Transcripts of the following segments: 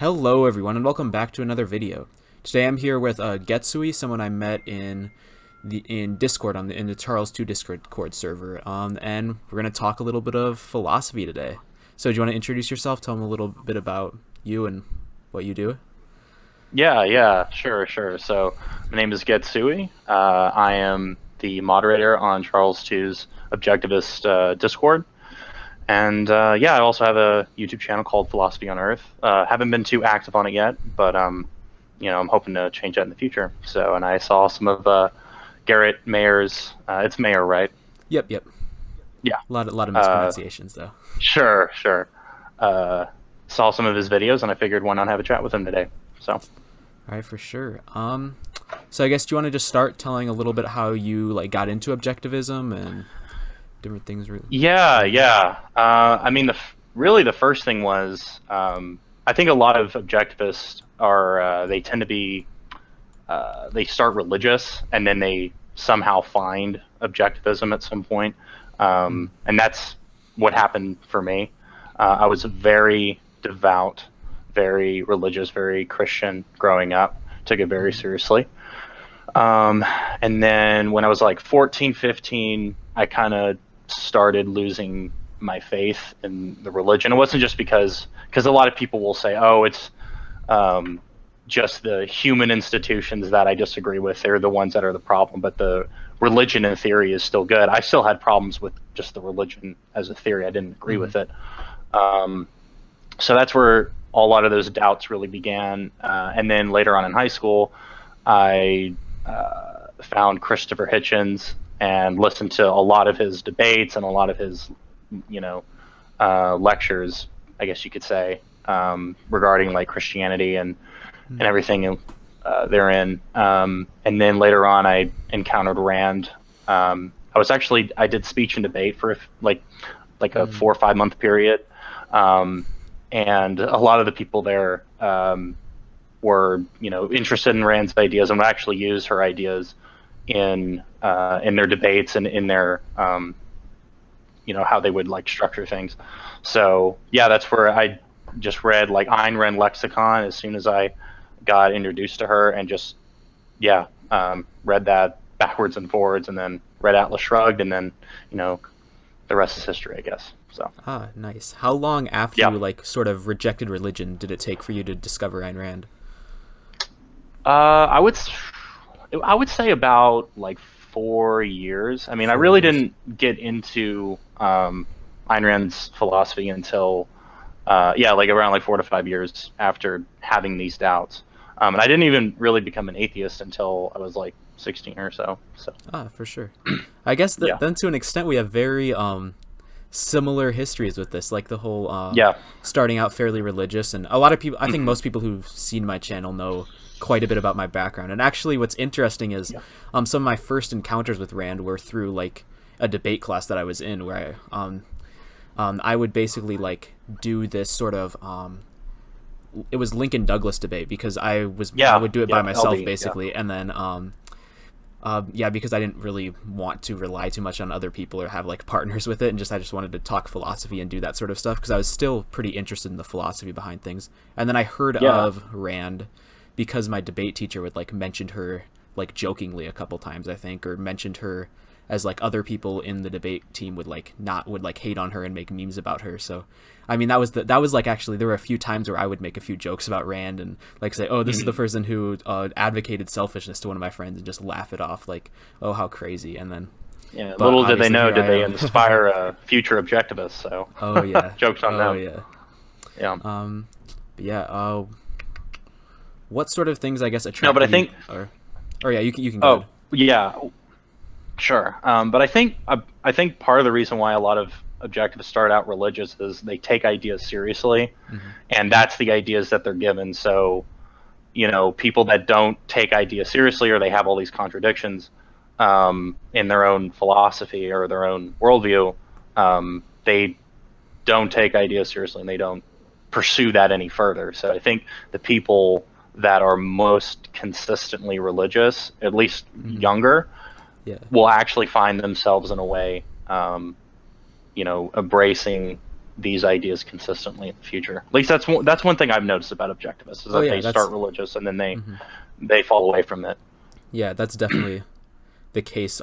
Hello everyone and welcome back to another video. Today I'm here with Getsui, someone I met in Discord in the Charles 2 Discord server, and we're going to talk a little bit of philosophy today. So do you want to introduce yourself, tell them a little bit about you and what you do? Yeah, sure. So my name is Getsui. I am the moderator on Charles 2's Objectivist Discord. And I also have a YouTube channel called Philosophy on Earth. Haven't been too active on it yet, but I'm hoping to change that in the future. So, and I saw some of Garrett Mayer's. It's Mayer, right? Yep. Yeah. A lot of mispronunciations though. Sure. Saw some of his videos, and I figured why not have a chat with him today. So. All right, for sure. So I guess do you want to just start telling a little bit how you got into objectivism and different things? Really? Yeah. I mean, really the first thing was I think a lot of objectivists are they tend to be they start religious and then they somehow find objectivism at some point, and that's what happened for me. I was very devout, very religious, very Christian growing up. Took it very seriously. And then when I was like 14, 15, I kind of started losing my faith in the religion. It wasn't just because a lot of people will say, oh, it's just the human institutions that I disagree with. They're the ones that are the problem. But the religion in theory is still good. I still had problems with just the religion as a theory. I didn't agree with it. So that's where a lot of those doubts really began. And then later on in high school, I found Christopher Hitchens and listened to a lot of his debates and a lot of his, lectures, I guess you could say, regarding like Christianity and everything therein. And then later on, I encountered Rand. I did speech and debate for like a 4 or 5 month period. And a lot of the people there were, interested in Rand's ideas and would actually use her ideas in their debates and in their, how they would like structure things. So yeah, that's where I just read like Ayn Rand lexicon as soon as I got introduced to her, and just read that backwards and forwards, and then read Atlas Shrugged, and then the rest is history, I guess. So. Ah, nice. How long after you sort of rejected religion did it take for you to discover Ayn Rand? I would say about like 4 years. I mean, I really didn't get into Ayn Rand's philosophy until around like 4 to 5 years after having these doubts. And I didn't even really become an atheist until I was like 16 or so. Ah, for sure. I guess then to an extent we have very similar histories with this, like the whole starting out fairly religious, and a lot of people, I think most people who've seen my channel know quite a bit about my background. And actually what's interesting is some of my first encounters with Rand were through like a debate class that I was in, where I would basically like do this sort of it was Lincoln Douglas debate, because I would do it by myself basically, and then because I didn't really want to rely too much on other people or have like partners with it, and I just wanted to talk philosophy and do that sort of stuff, because I was still pretty interested in the philosophy behind things. And then I heard of Rand because my debate teacher would like mentioned her like jokingly a couple times, I think, or mentioned her as like other people in the debate team would hate on her and make memes about her. So I mean, that was like, actually there were a few times where I would make a few jokes about Rand and like say, oh, this is the person who advocated selfishness to one of my friends, and just laugh it off like, oh, how crazy. And then little did they know, did they inspire future objectivists? So jokes on them. What sort of things, I guess, attract No, but I think you can go ahead. Yeah, sure. But I think part of the reason why a lot of objectivists start out religious is they take ideas seriously, and that's the ideas that they're given. So, people that don't take ideas seriously, or they have all these contradictions in their own philosophy or their own worldview, they don't take ideas seriously, and they don't pursue that any further. So I think the people that are most consistently religious, at least younger, will actually find themselves in a way, embracing these ideas consistently in the future. At least that's one thing I've noticed about objectivists is that they start religious and then they fall away from it. Yeah, that's definitely the case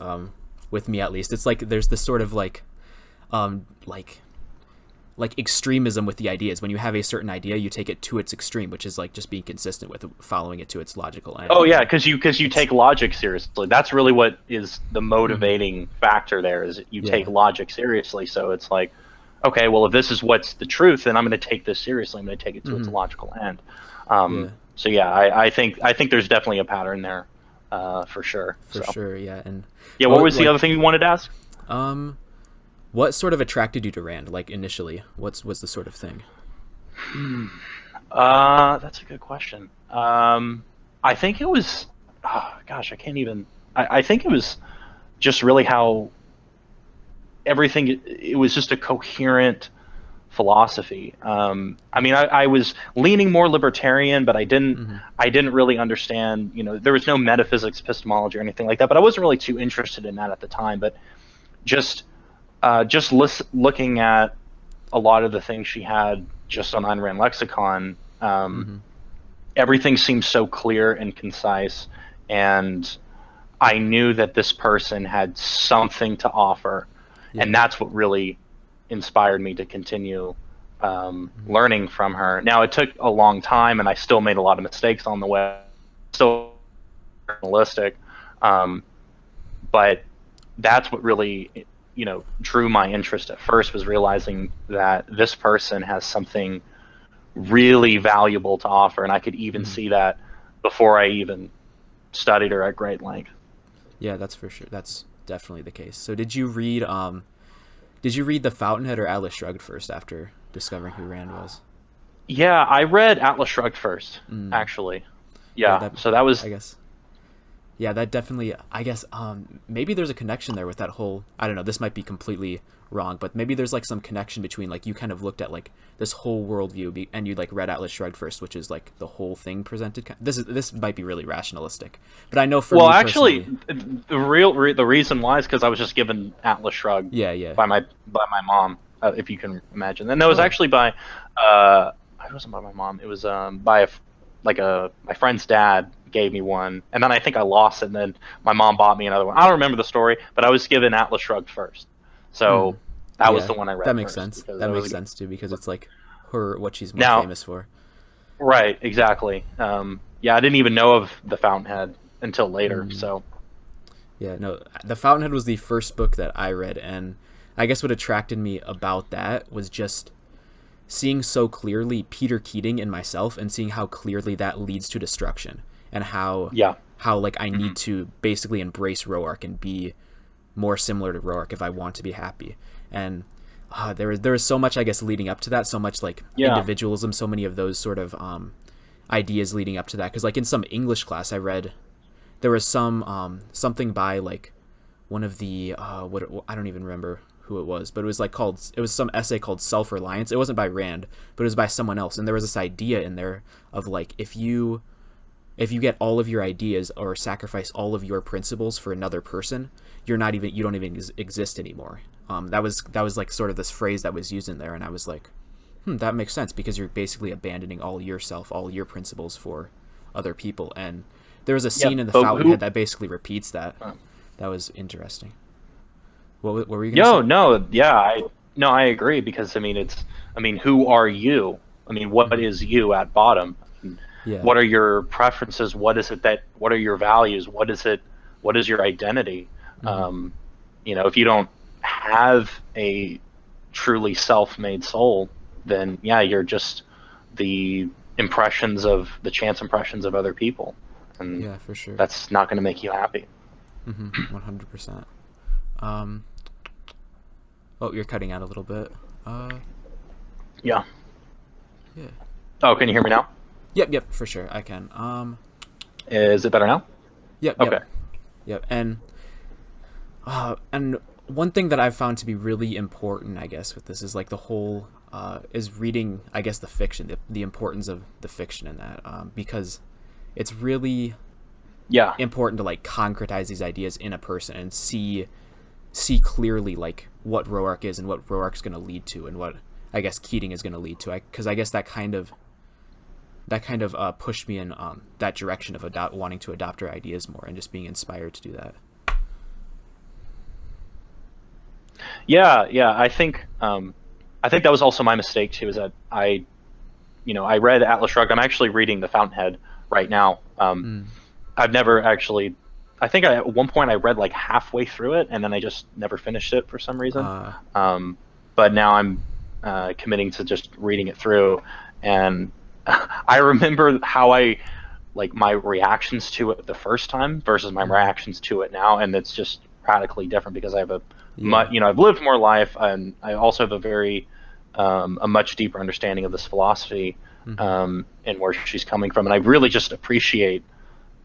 with me, at least. It's like there's this sort of like extremism with the ideas. When you have a certain idea, you take it to its extreme, which is like just being consistent with following it to its logical end. Oh yeah, because you take logic seriously. That's really what is the motivating factor there, is you take logic seriously. So it's like, okay, well, if this is what's the truth, then I'm going to take this seriously. I'm going to take it to its logical end. So yeah, I think there's definitely a pattern there, for sure. For sure, yeah. And yeah, what was the other thing you wanted to ask? What sort of attracted you to Rand, like initially? What was the sort of thing? That's a good question. I think it was, gosh, I can't even. I think it was just really how everything. It was just a coherent philosophy. I mean, I was leaning more libertarian, but I didn't really understand. You know, there was no metaphysics, epistemology, or anything like that. But I wasn't really too interested in that at the time. But just looking at a lot of the things she had just on Ayn Rand lexicon, everything seemed so clear and concise, and I knew that this person had something to offer, and that's what really inspired me to continue learning from her. Now, it took a long time, and I still made a lot of mistakes on the way, still journalistic, but that's what really, you know, drew my interest at first, was realizing that this person has something really valuable to offer, and I could even see that before I even studied her at great length. Yeah, that's for sure. That's definitely the case. So did you read The Fountainhead or Atlas Shrugged first after discovering who Rand was? Yeah, I read Atlas Shrugged first, actually. Yeah, so that was, I guess. Yeah, that definitely, I guess, maybe there's a connection there with that whole, I don't know, this might be completely wrong, but maybe there's like some connection between, like, you kind of looked at like this whole worldview and you like read Atlas Shrugged first, which is like the whole thing presented. This might be really rationalistic, but I know for me actually, the reason why is because I was just given Atlas Shrugged by my mom, if you can imagine. And that was actually by, it wasn't by my mom, it was by my friend's dad gave me one, and then I think I lost it, and then my mom bought me another one. I don't remember the story, but I was given Atlas Shrugged first, so that was the one I read. That makes sense. That makes sense too, because it's like what she's more famous for. Right, exactly. Yeah, I didn't even know of The Fountainhead until later. So yeah, no, The Fountainhead was the first book that I read, and I guess what attracted me about that was just seeing so clearly Peter Keating in myself, and seeing how clearly that leads to destruction. And how like I need to basically embrace Roark and be more similar to Roark if I want to be happy. And there was so much, I guess, leading up to that, so much like individualism, so many of those sort of ideas leading up to that. Because like in some English class I read, there was some something by like one of the I don't even remember who it was, but it was some essay called Self-Reliance. It wasn't by Rand, but it was by someone else, and there was this idea in there of like if you get all of your ideas or sacrifice all of your principles for another person, you don't even exist anymore. That was like sort of this phrase that was used in there, and I was like, that makes sense, because you're basically abandoning all yourself, all your principles for other people. And there was a scene in The Fountainhead that basically repeats that. That was interesting. What were you going to say? I agree, because I mean, who are you? I mean, what is you at bottom? What are your preferences? What are your values? What is your identity? You know, if you don't have a truly self-made soul, then you're just the chance impressions of other people. And for sure. That's not going to make you happy. 100%. Oh, you're cutting out a little bit. Yeah. Oh, can you hear me now? Yep, for sure, I can. Is it better now? Yep. Okay. Yep, and one thing that I've found to be really important, I guess, with this is like the whole is reading, I guess, the fiction, the importance of the fiction in that, because it's really important to like concretize these ideas in a person and see clearly like what Roark is and what Roark's going to lead to, and what I guess Keating is going to lead to. Because I guess that kind of pushed me in that direction of wanting to adopt her ideas more and just being inspired to do that. Yeah, I think that was also my mistake too. Is that I read Atlas Shrugged. I'm actually reading The Fountainhead right now. I've never actually. I think at one point I read like halfway through it, and then I just never finished it for some reason. But now I'm committing to just reading it through, and I remember how my reactions to it the first time versus my reactions to it now, and it's just radically different because I have I've lived more life, and I also have a much deeper understanding of this philosophy, and where she's coming from, and I really just appreciate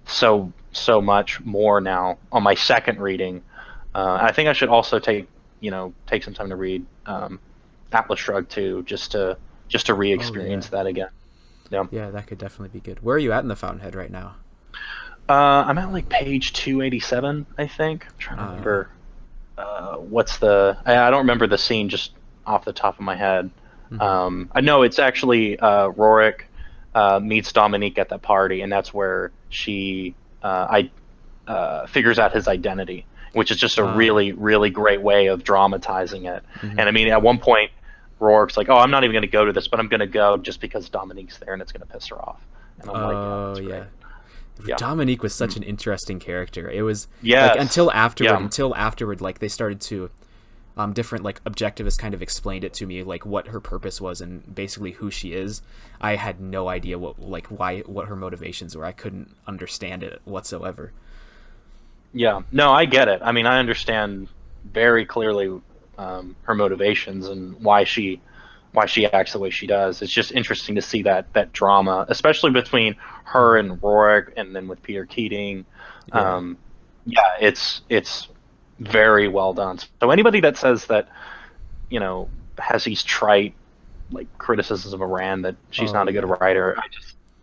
so much more now on my second reading. I think I should also take some time to read Atlas Shrugged too, just to re-experience that again. Yeah, that could definitely be good. Where are you at in The Fountainhead right now? I'm at like page 287, I think. I'm trying to remember I don't remember the scene just off the top of my head. I know it's actually Rorik meets Dominique at that party, and that's where she figures out his identity, which is just a really, really great way of dramatizing it. And I mean, at one point, Rorik's like, "Oh, I'm not even going to go to this, but I'm going to go just because Dominique's there, and it's going to piss her off." And I'm like, "Yeah, yeah." Dominique was such an interesting character. It was like, until afterward, like they started to different like objectivists kind of explained it to me, like what her purpose was and basically who she is. I had no idea what her motivations were. I couldn't understand it whatsoever. Yeah, no, I get it. I mean, I understand very clearly her motivations and why she acts the way she does. It's just interesting to see that drama, especially between her and Rorik, and then with Peter Keating. It's very well done. So anybody that says that, has these trite like criticisms of Rand, that she's not a good writer,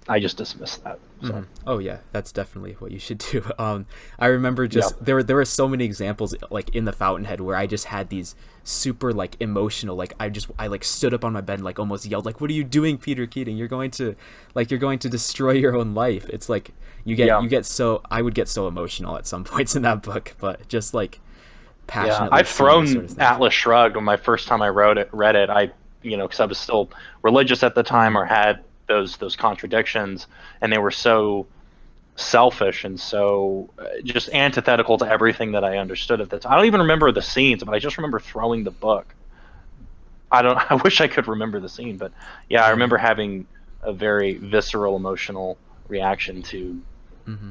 I just dismiss that. So. Oh yeah, that's definitely what you should do. I remember there were so many examples like in The Fountainhead where I just had these super like emotional, like I like stood up on my bed and like almost yelled like, "What are you doing, Peter Keating? You're going to destroy your own life." It's like I would get so emotional at some points in that book, but just like passionately. I've thrown sort of Atlas Shrugged when my first time I read it. Because I was still religious at the time, or had those contradictions, and they were so selfish and so just antithetical to everything that I understood at the time. I don't even remember the scenes, but I just remember throwing the book. I wish I could remember the scene, but I remember having a very visceral, emotional reaction to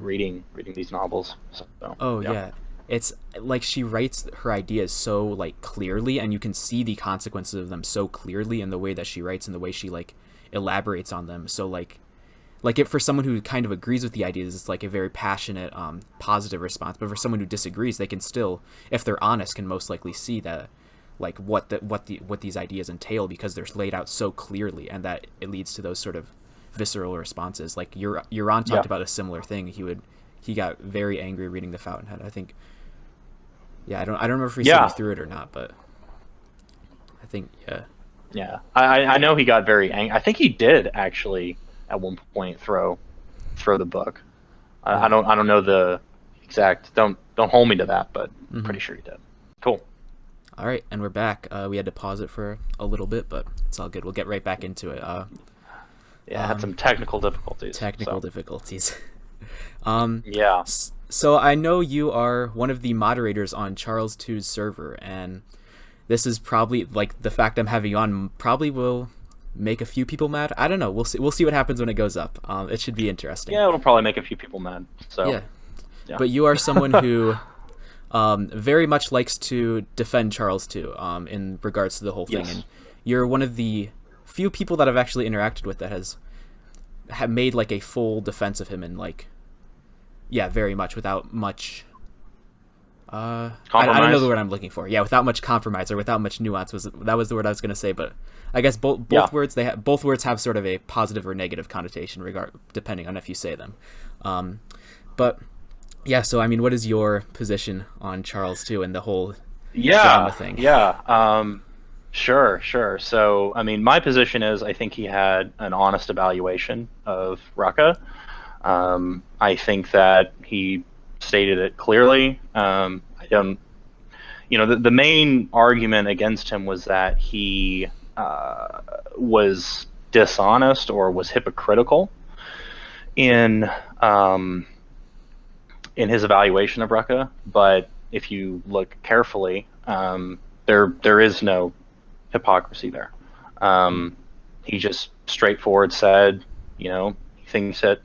reading these novels. So, it's like she writes her ideas so like clearly, and you can see the consequences of them so clearly in the way that she writes and the way she like elaborates on them. So like if for someone who kind of agrees with the ideas, it's like a very passionate positive response, but for someone who disagrees, they can still, if they're honest, can most likely see that like what these ideas entail, because they're laid out so clearly, and that it leads to those sort of visceral responses. Like Euron talked about a similar thing. He got very angry reading The Fountainhead. I think I don't remember if he said he threw it or not, but I think I know he got very angry. I think he did actually at one point throw the book. I don't know the exact. Don't hold me to that, but I'm pretty sure he did. Cool. All right, and we're back. We had to pause it for a little bit, but it's all good. We'll get right back into it. Had some technical difficulties. So I know you are one of the moderators on Charles II's server, and this is probably like the fact I'm having you on probably will make a few people mad. I don't know. We'll see what happens when it goes up. It should be interesting. Yeah, it'll probably make a few people mad. So yeah. But you are someone who very much likes to defend Charles II in regards to the whole thing, and you're one of the few people that I've actually interacted with that have made like a full defense of him, and like very much without much I don't know the word I'm looking for. Without much compromise or without much nuance was the word I was going to say, but I guess both words both words have sort of a positive or negative connotation depending on if you say them. So I mean, what is your position on Charles II and the whole drama thing? Sure, sure. So, I mean, my position is I think he had an honest evaluation of Rucka. I think that he stated it clearly. I don't, the main argument against him was that he was dishonest or was hypocritical in um, in his evaluation of Rucka. But if you look carefully, there is no hypocrisy there. He just straightforward said, he thinks that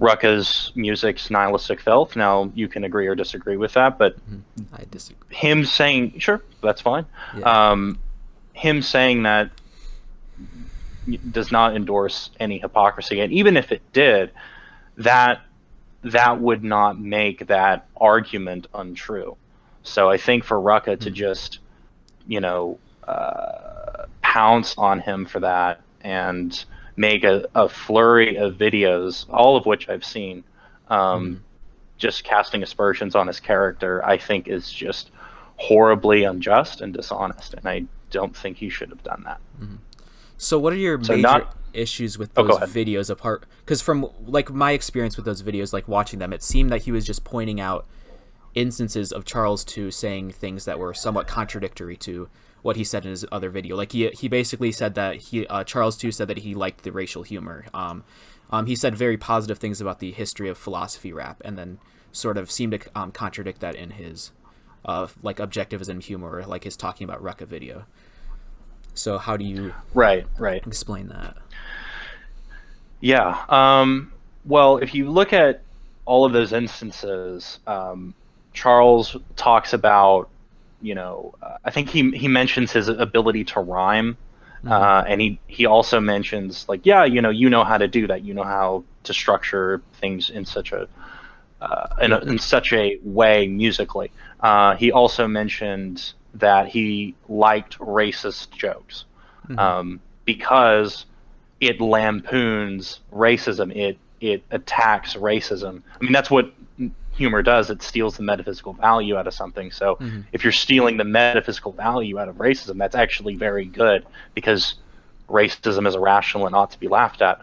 Rucka's music's nihilistic filth. Now, you can agree or disagree with that, but I disagree. Him saying, sure, that's fine. Yeah. Him saying that does not endorse any hypocrisy, and even if it did, that would not make that argument untrue. So I think for Rucka to just, pounce on him for that and make a flurry of videos, all of which I've seen, just casting aspersions on his character, I think is just horribly unjust and dishonest, and I don't think he should have done that. So what are your major issues with those videos apart? Because from like my experience with those videos, like watching them, it seemed that he was just pointing out instances of Charles II saying things that were somewhat contradictory to what he said in his other video. Like he basically said that Charles II said that he liked the racial humor. He said very positive things about the history of philosophy rap, and then sort of seemed to contradict that in his like objectivism humor, like his talking about Rucka video. So how do you right explain that? Yeah. Well, if you look at all of those instances, Charles talks about, I think he mentions his ability to rhyme, and he also mentions like, yeah, you know how to do that, you know how to structure things in such a in such a way musically. He also mentioned that he liked racist jokes, because it lampoons racism. It attacks racism. I mean, that's what humor does. It steals the metaphysical value out of something. So if you're stealing the metaphysical value out of racism, that's actually very good, because racism is irrational and ought to be laughed at.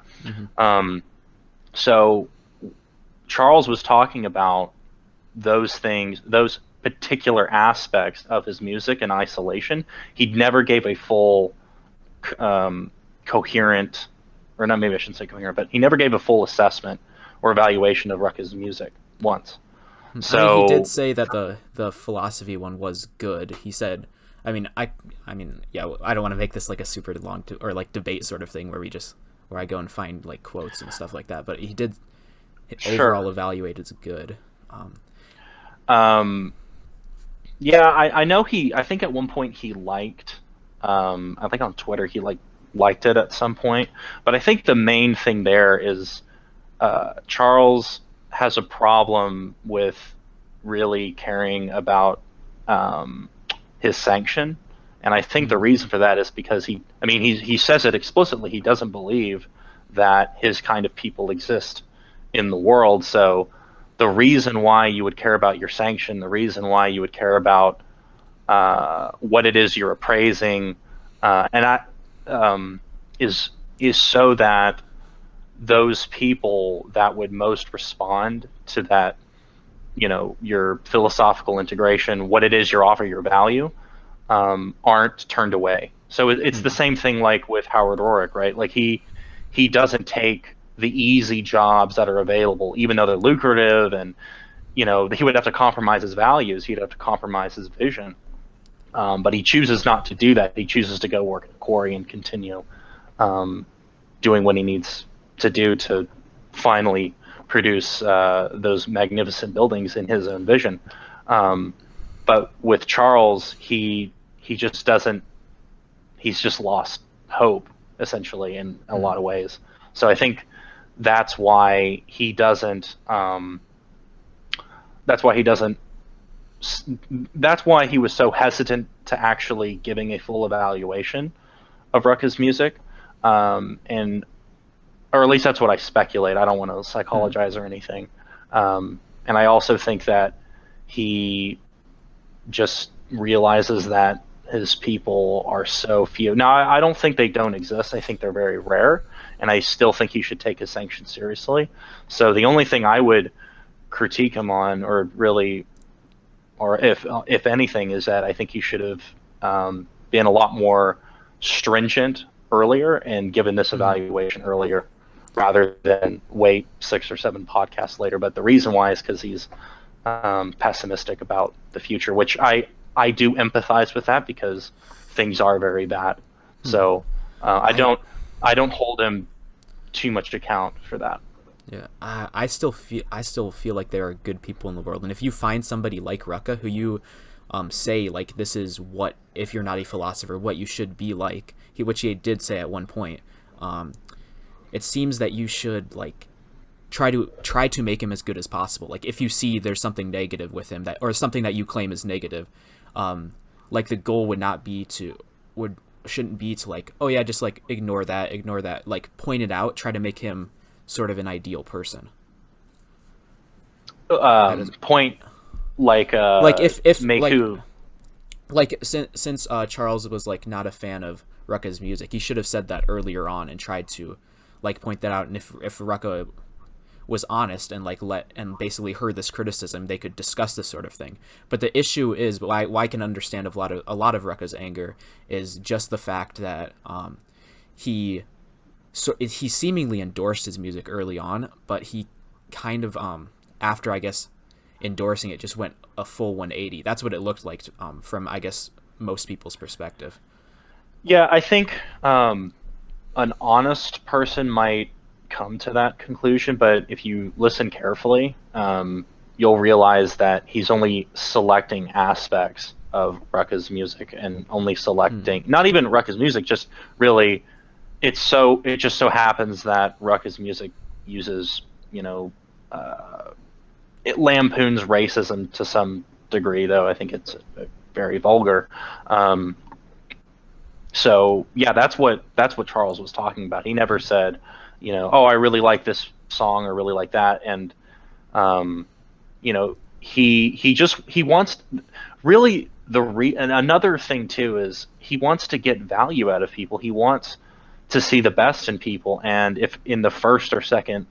So Charles was talking about those things, those particular aspects of his music in isolation. He never gave a full coherent, or not, maybe I shouldn't say coherent, but he never gave a full assessment or evaluation of Rucka's music once. So I mean, he did say that the philosophy one was good. He said, I mean, yeah, I don't want to make this like a super long or like debate sort of thing where I go and find like quotes and stuff like that. But he did overall evaluate as good. Yeah, I know I think at one point he liked, I think on Twitter he liked it at some point, but I think the main thing there is Charles has a problem with really caring about his sanction, and I think the reason for that is because he says it explicitly, he doesn't believe that his kind of people exist in the world. So the reason why you would care about your sanction, the reason why you would care about what it is you're appraising, is so that those people that would most respond to that, your philosophical integration, what it is you offer, your value, aren't turned away. So it's the same thing like with Howard Roark, right? Like he doesn't take the easy jobs that are available, even though they're lucrative, and he would have to compromise his values, he'd have to compromise his vision, but he chooses not to do that. He chooses to go work at a quarry and continue doing what he needs to do to finally produce those magnificent buildings in his own vision. But with Charles, he just doesn't. He's just lost hope, essentially, in a lot of ways. So I think that's why he doesn't. That's why he was so hesitant to actually giving a full evaluation of Rucka's music, and or at least that's what I speculate. I don't want to psychologize or anything. And I also think that he just realizes that his people are so few. Now, I don't think they don't exist. I think they're very rare, and I still think he should take his sanctions seriously. So the only thing I would critique him on, or really, or if anything, is that I think he should have been a lot more stringent earlier and given this evaluation earlier, rather than wait 6 or 7 podcasts later. But the reason why is because he's pessimistic about the future, which I do empathize with that, because things are very bad. So I don't hold him too much account for that. Yeah, I still feel like there are good people in the world, and if you find somebody like Rucka who you say like, this is what, if you're not a philosopher, what you should be like, which he did say at one point, it seems that you should like try to make him as good as possible. Like if you see there's something negative with him, that, or something that you claim is negative, like the goal shouldn't be to like, oh yeah, just like ignore that, like point it out, try to make him sort of an ideal person. Point like if make like, who, like since Charles was like not a fan of Rucka's music, he should have said that earlier on and tried to like point that out. And if Rucka was honest and like and basically heard this criticism, they could discuss this sort of thing. But the issue is, why I can understand a lot of Rucka's anger is just the fact that he seemingly endorsed his music early on, but he kind of after I guess endorsing it just went a full 180. That's what it looked like from I guess most people's perspective. Yeah, I think an honest person might come to that conclusion, but if you listen carefully, you'll realize that he's only selecting aspects of Rucka's music, and only selecting not even Rucka's music, just really it just so happens that Rucka's music uses, it lampoons racism to some degree, though I think it's very vulgar. So yeah, that's what Charles was talking about. He never said, oh, I really like this song or really like that, and he wants really and another thing too is he wants to get value out of people. He wants to see the best in people, and if in the first or second,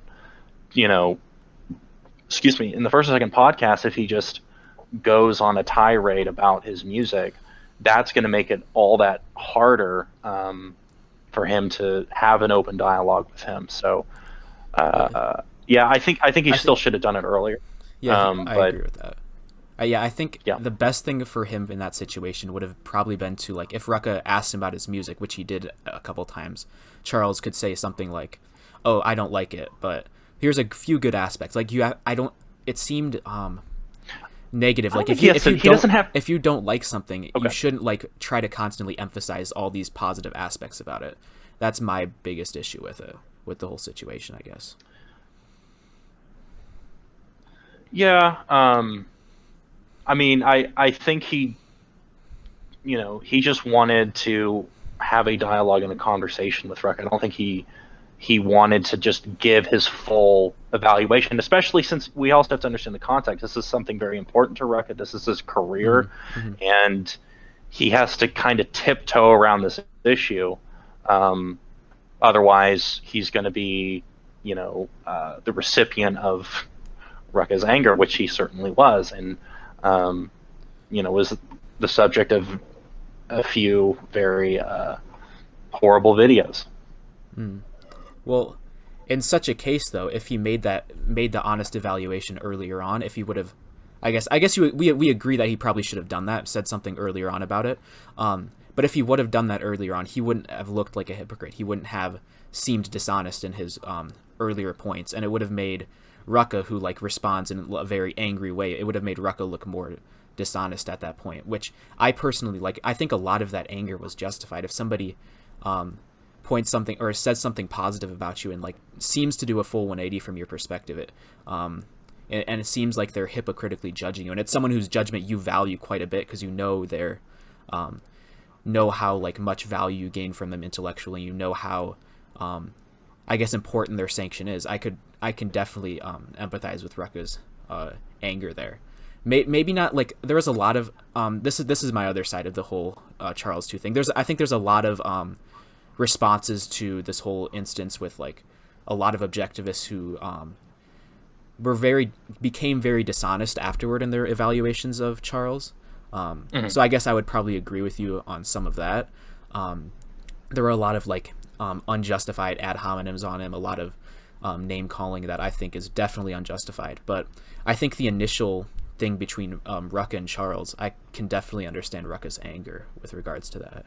podcast, if he just goes on a tirade about his music, that's going to make it all that harder for him to have an open dialogue with him. So, I think he still should have done it earlier. Yeah, I agree with that. I think the best thing for him in that situation would have probably been to, like, if Rucka asked him about his music, which he did a couple times, Charles could say something like, "Oh, I don't like it, but here's a few good aspects." Like it seemed negative. Like if you don't like something, you shouldn't like try to constantly emphasize all these positive aspects about it. That's my biggest issue with it, with the whole situation, I guess. Yeah. I mean, I think he just wanted to have a dialogue and a conversation with Rucka. I don't think he wanted to just give his full evaluation, especially since we also have to understand the context. This is something very important to Rucka. This is his career, and he has to kind of tiptoe around this issue. Otherwise, he's going to be, the recipient of Rucka's anger, which he certainly was, and was the subject of a few very horrible videos. Well, in such a case, though, if he made the honest evaluation earlier on, if he would have, I guess we agree that he probably should have done that, said something earlier on about it. But if he would have done that earlier on, he wouldn't have looked like a hypocrite. He wouldn't have seemed dishonest in his earlier points, and it would have made Rucka, who like responds in a very angry way, it would have made Rucka look more dishonest at that point, which I personally like. I think a lot of that anger was justified. If somebody points something or says something positive about you and like seems to do a full 180 from your perspective, and it seems like they're hypocritically judging you, and it's someone whose judgment you value quite a bit because you know know how like much value you gain from them intellectually, you know how I guess important their sanction is. I can definitely empathize with Rucka's anger there. maybe not like there was a lot of this is my other side of the whole Charles II thing. I think there's a lot of responses to this whole instance with like a lot of objectivists who became very dishonest afterward in their evaluations of Charles. So I guess I would probably agree with you on some of that. There were a lot of like unjustified ad hominems on him, a lot of name calling that I think is definitely unjustified. But I think the initial thing between Rucka and Charles, I can definitely understand Rucka's anger with regards to that.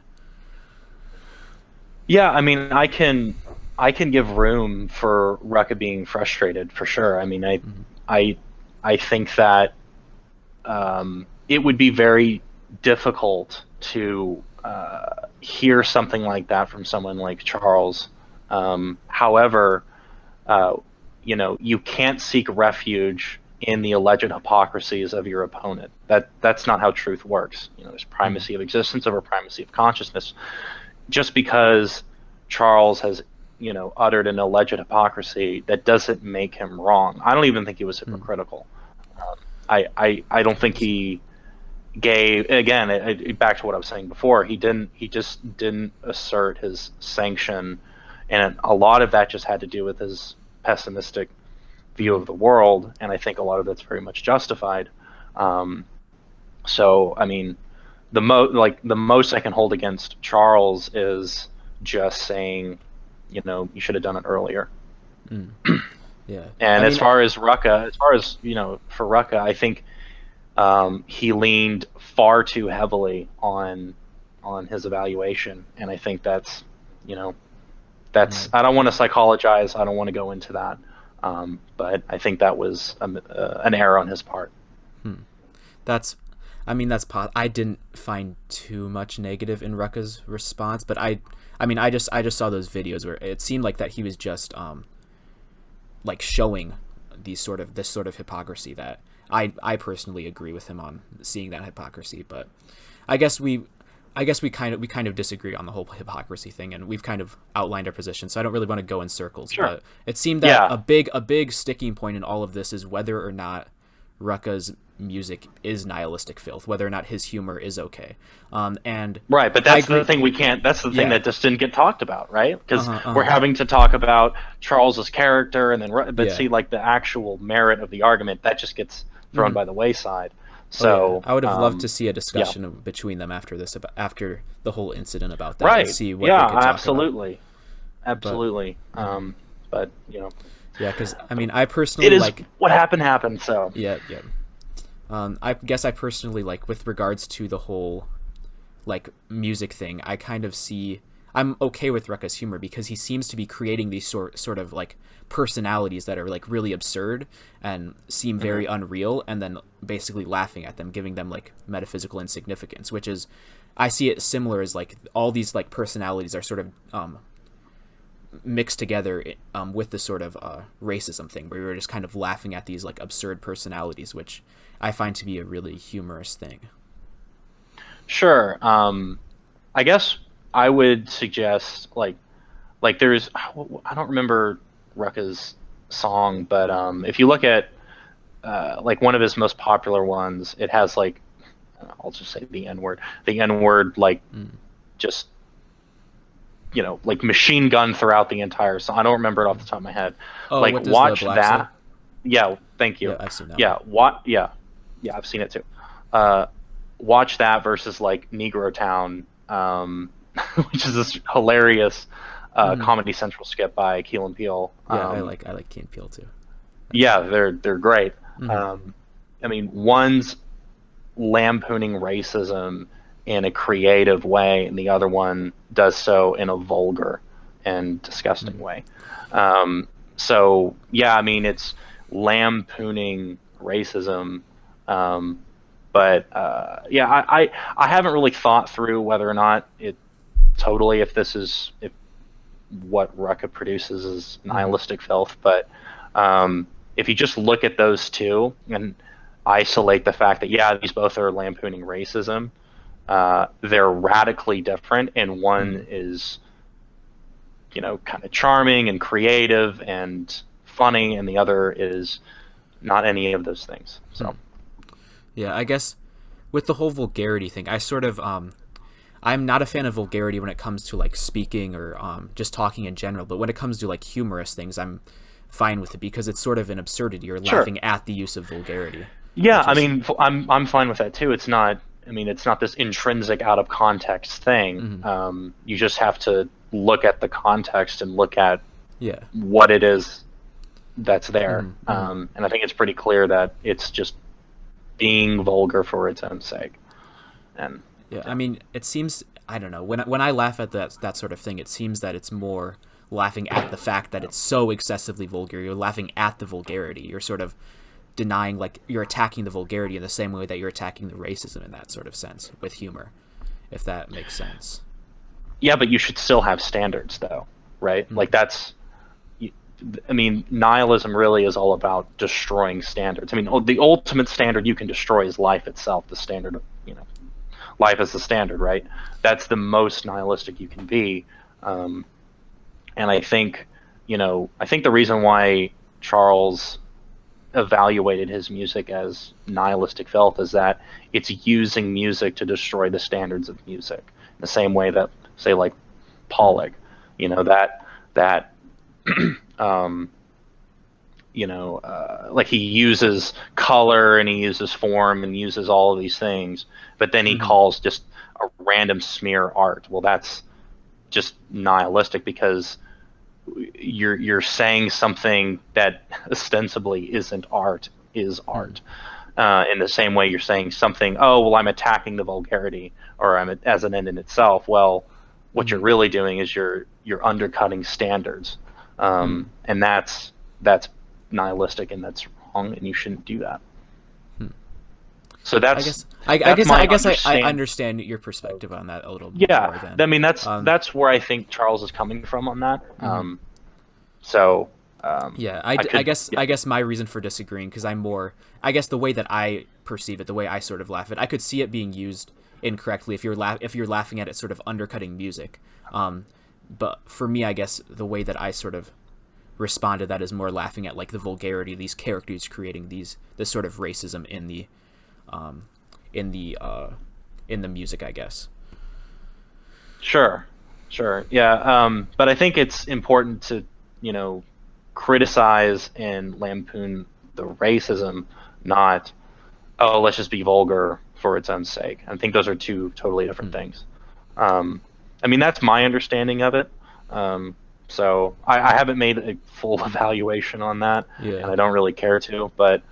Yeah, I mean, I can give room for Rucka being frustrated for sure. I mean, I think that it would be very difficult to hear something like that from someone like Charles. However, you can't seek refuge in the alleged hypocrisies of your opponent. That's not how truth works. There's primacy of existence over primacy of consciousness. Just because Charles has, uttered an alleged hypocrisy, that doesn't make him wrong. I don't even think he was hypocritical. I don't think he gave, again, back to what I was saying before, he just didn't assert his sanction, and a lot of that just had to do with his pessimistic view of the world, and I think a lot of that's very much justified. So I mean, the most I can hold against Charles is just saying, you should have done it earlier. Yeah. And as far as Rucka, for Rucka, I think he leaned far too heavily on his evaluation, and I think that's I don't want to psychologize. I don't want to go into that. But I think that was an error on his part. I didn't find too much negative in Rucka's response, but I just saw those videos where it seemed like that he was just like showing this sort of hypocrisy that I personally agree with him on seeing that hypocrisy, but I guess we kind of disagree on the whole hypocrisy thing, and we've kind of outlined our position, so I don't really want to go in circles. Sure. But it seemed that a big sticking point in all of this is whether or not Rucka's music is nihilistic filth, whether or not his humor is okay. And right, but that's the thing we can't. That's the thing that just didn't get talked about, right? Because we're having to talk about Charles's character, and then see, like the actual merit of the argument that just gets thrown by the wayside. So I would have loved to see a discussion between them after the whole incident about that. Right. And see what they could talk absolutely. about. Absolutely. But yeah, because I mean, I personally it is what happened. So yeah. I guess I personally like with regards to the whole like music thing. I kind of I'm okay with Rucka's humor because he seems to be creating these sort of like personalities that are like really absurd and seem very unreal, and then basically laughing at them, giving them like metaphysical insignificance, which is, I see it similar as like all these like personalities are sort of mixed together with this sort of racism thing where you're just kind of laughing at these like absurd personalities, which I find to be a really humorous thing. Sure. I guess I would suggest like there's, I don't remember Rucka's song, but if you look at like one of his most popular ones, it has like, I'll just say the N-word like just like machine gun throughout the entire song. I don't remember it off the top of my head. Like watch that. Say? Yeah, thank you. Yeah, I've seen that. Yeah, yeah, I've seen it too. Watch that versus like Negro Town, which is this hilarious Comedy Central skit by Key and Peele. Yeah, I like Key and Peele too. Yeah, they're great. I mean, one's lampooning racism in a creative way, and the other one does so in a vulgar and disgusting way. So yeah, I mean, it's lampooning racism, but yeah, I haven't really thought through whether or not if what Rucka produces is nihilistic filth, but if you just look at those two and isolate the fact that these both are lampooning racism, they're radically different, and one is kind of charming and creative and funny, and the other is not any of those things. So Yeah, I guess with the whole vulgarity thing, I sort of I'm not a fan of vulgarity when it comes to like speaking or just talking in general, but when it comes to like humorous things, I'm fine with it because it's sort of an absurdity. You're laughing at the use of vulgarity. Yeah, I mean, I'm fine with that too. It's not. I mean, it's not this intrinsic, out of context thing. Mm-hmm. You just have to look at the context and look at Yeah. what it is that's there. Mm-hmm. And I think it's pretty clear that it's just being vulgar for its own sake. And yeah, I mean, it seems, I don't know, when I laugh at that sort of thing, it seems that it's more laughing at the fact that it's so excessively vulgar. You're laughing at the vulgarity. You're sort of denying, like, you're attacking the vulgarity in the same way that you're attacking the racism in that sort of sense with humor, if that makes sense. Yeah, but you should still have standards, though, right? Mm-hmm. Like, that's, I mean, nihilism really is all about destroying standards. I mean, the ultimate standard you can destroy is life itself, the standard of, life is the standard, right? That's the most nihilistic you can be. And I think, I think the reason why Charles evaluated his music as nihilistic filth is that it's using music to destroy the standards of music. In the same way that, say, like Pollock, that like he uses color and he uses form and uses all of these things, but then he calls just a random smear art. Well, that's just nihilistic because you're saying something that ostensibly isn't art is art. In the same way you're saying something, oh, well, I'm attacking the vulgarity or I'm as an end in itself. Well, what you're really doing is you're undercutting standards. And that's nihilistic and that's wrong and you shouldn't do that. So that's I guess I understand your perspective on that a little more than. I mean that's where I think Charles is coming from on that. I guess my reason for disagreeing, because I guess the way that I perceive it, the way I sort of laugh at it, I could see it being used incorrectly if you're laughing at it sort of undercutting music. But for me, I guess the way that I sort of respond to that is more laughing at like the vulgarity, these characters creating this sort of racism in the music, I guess. Sure. Yeah. But I think it's important to, criticize and lampoon the racism, not, oh, let's just be vulgar for its own sake. I think those are two totally different things. I mean, that's my understanding of it. So I haven't made a full evaluation on that, and I don't really care to. But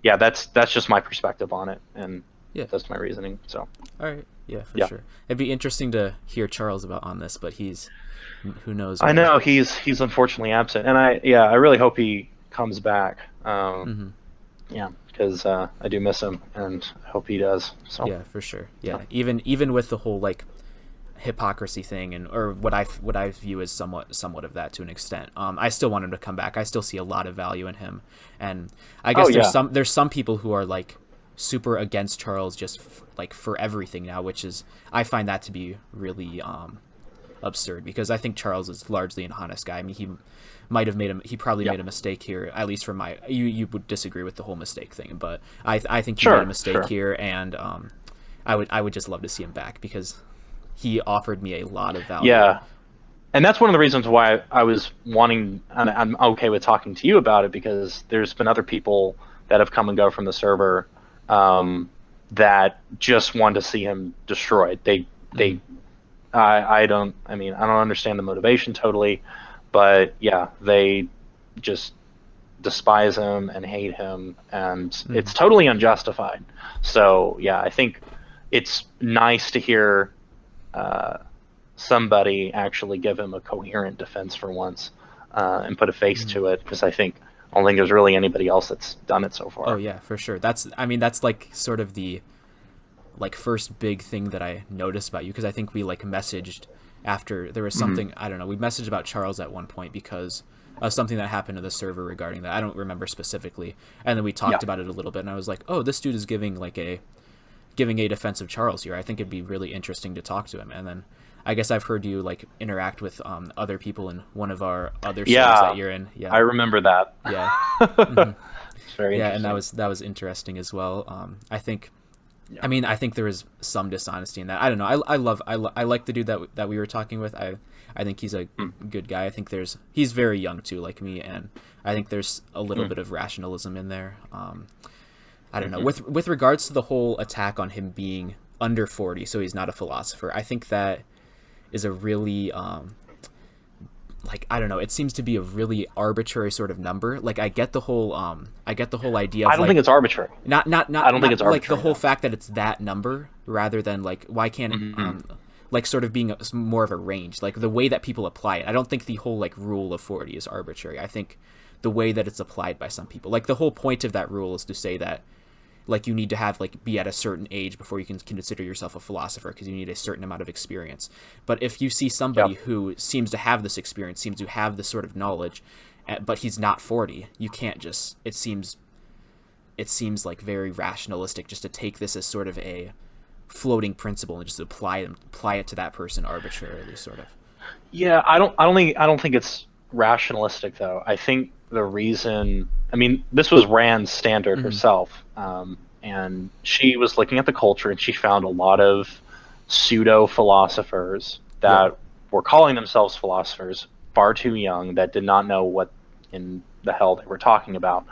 that's just my perspective on it, and that's my reasoning. So. All right. Yeah, for sure. It'd be interesting to hear Charles on this, but who knows? I know he's unfortunately absent, and I really hope he comes back. Yeah, because I do miss him, and I hope he does. So. Yeah, for sure. Yeah, even with the whole like hypocrisy thing or what I view as somewhat of that to an extent. I still want him to come back. I still see a lot of value in him, and I guess there's some people who are like super against Charles just like for everything now, which is I find that to be really absurd because I think Charles is largely an honest guy. I mean, he probably made a mistake here, at least from you would disagree with the whole mistake thing, but I think he made a mistake here, and I would just love to see him back because he offered me a lot of value. Yeah, and that's one of the reasons why I was wanting, and I'm okay with talking to you about it, because there's been other people that have come and go from the server that just want to see him destroyed. I don't understand the motivation totally, but yeah, they just despise him and hate him, and it's totally unjustified. So yeah, I think it's nice to hear somebody actually give him a coherent defense for once, and put a face to it, because I don't think there's really anybody else that's done it so far. Oh yeah, for sure. That's like sort of the like first big thing that I noticed about you, because I think we like messaged after there was something, I don't know, we messaged about Charles at one point because of something that happened to the server regarding that. I don't remember specifically, and then we talked about it a little bit, and I was like, oh, this dude is giving a defense of Charles here. I think it'd be really interesting to talk to him. And then I guess I've heard you like interact with other people in one of our other shows that you're in. Yeah, I remember that. Yeah. very yeah, interesting. and that was interesting as well. I think, I mean, I think there is some dishonesty in that. I don't know. I like the dude that we were talking with. I think he's a good guy. I think he's very young too, like me, and I think there's a little bit of rationalism in there. I don't know. With regards to the whole attack on him being under 40, so he's not a philosopher, I think that is a really like, I don't know, it seems to be a really arbitrary sort of number. Like, I get the whole idea of, I don't think it's arbitrary. I don't think it's arbitrary, like the whole fact that it's that number rather than like, why can't like sort of being more of a range, like the way that people apply it. I don't think the whole like rule of 40 is arbitrary. I think the way that it's applied by some people, like the whole point of that rule is to say that like you need to have like be at a certain age before you can consider yourself a philosopher, because you need a certain amount of experience. But if you see somebody who seems to have this experience, seems to have this sort of knowledge, but he's not 40, you can't just, it seems like very rationalistic just to take this as sort of a floating principle and just apply it to that person arbitrarily, sort of. Yeah, I don't think it's rationalistic though. I think the reason, I mean, this was Rand's standard herself, and she was looking at the culture and she found a lot of pseudo philosophers that were calling themselves philosophers, far too young, that did not know what in the hell they were talking about.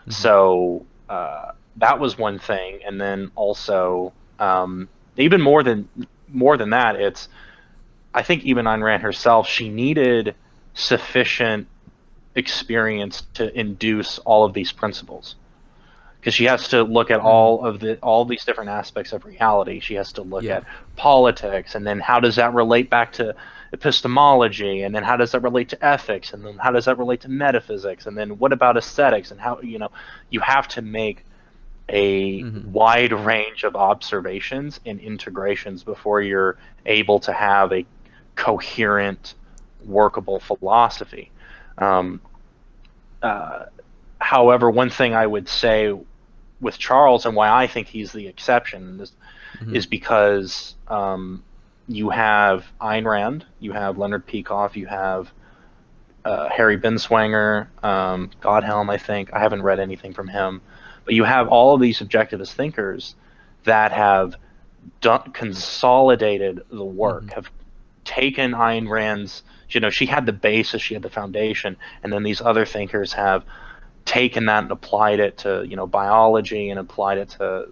So that was one thing, and then also even more than that, it's, I think even Ayn Rand herself, she needed sufficient experience to induce all of these principles, because she has to look at all these different aspects of reality. She has to look at politics, and then how does that relate back to epistemology, and then how does that relate to ethics, and then how does that relate to metaphysics, and then what about aesthetics, and how, you have to make a wide range of observations and integrations before you're able to have a coherent, workable philosophy. However, one thing I would say with Charles, and why I think he's the exception, is because you have Ayn Rand, you have Leonard Peikoff, you have Harry Binswanger, Godhelm, I think. I haven't read anything from him. But you have all of these objectivist thinkers that have consolidated the work, have taken Ayn Rand's, she had the basis, she had the foundation, and then these other thinkers have taken that and applied it to, biology, and applied it to,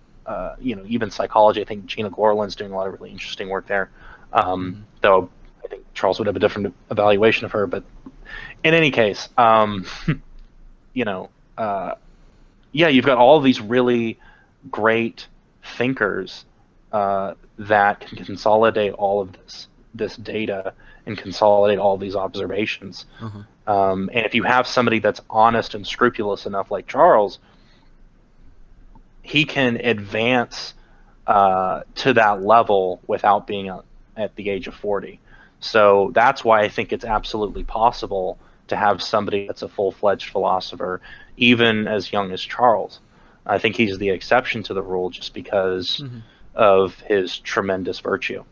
even psychology. I think Gina Gorland's doing a lot of really interesting work there. Though I think Charles would have a different evaluation of her. But in any case, you've got all of these really great thinkers that can consolidate all of this data and consolidate all these observations. And if you have somebody that's honest and scrupulous enough, like Charles, he can advance to that level without being at the age of 40. So that's why I think it's absolutely possible to have somebody that's a full-fledged philosopher, even as young as Charles. I think he's the exception to the rule just because of his tremendous virtue.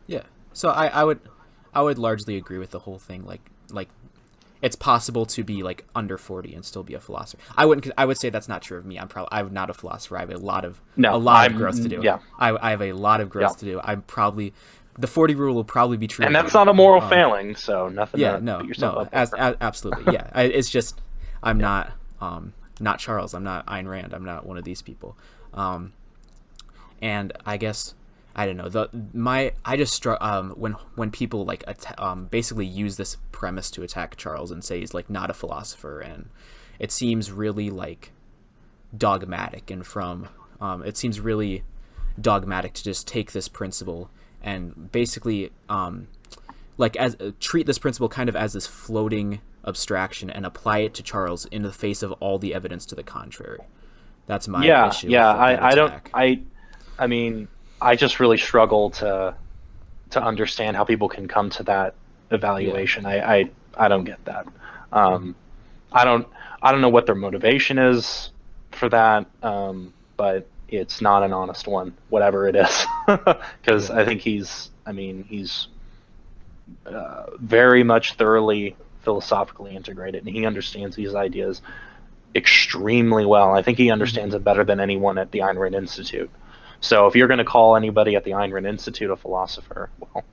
Yeah. So I would largely agree with the whole thing. Like it's possible to be like under 40 and still be a philosopher. I would say that's not true of me. I'm not a philosopher. I have a lot of growth to do. Yeah. I have a lot of growth to do. I'm probably, the 40 rule will probably be true. And that's not a moral failing, so nothing. Absolutely. Yeah. It's just, I'm not Charles. I'm not Ayn Rand. I'm not one of these people. And I guess, I don't know. I just struck when people like basically use this premise to attack Charles and say he's like not a philosopher, and it seems really like dogmatic, and it seems really dogmatic to just take this principle and basically treat this principle kind of as this floating abstraction and apply it to Charles in the face of all the evidence to the contrary. That's my issue. I mean, I just really struggle to understand how people can come to that evaluation. I don't get that. I don't know what their motivation is for that, but it's not an honest one, whatever it is, because I think he's very much thoroughly philosophically integrated, and he understands these ideas extremely well. I think he understands it better than anyone at the Ayn Rand Institute. So if you're going to call anybody at the Ayn Rand Institute a philosopher, well,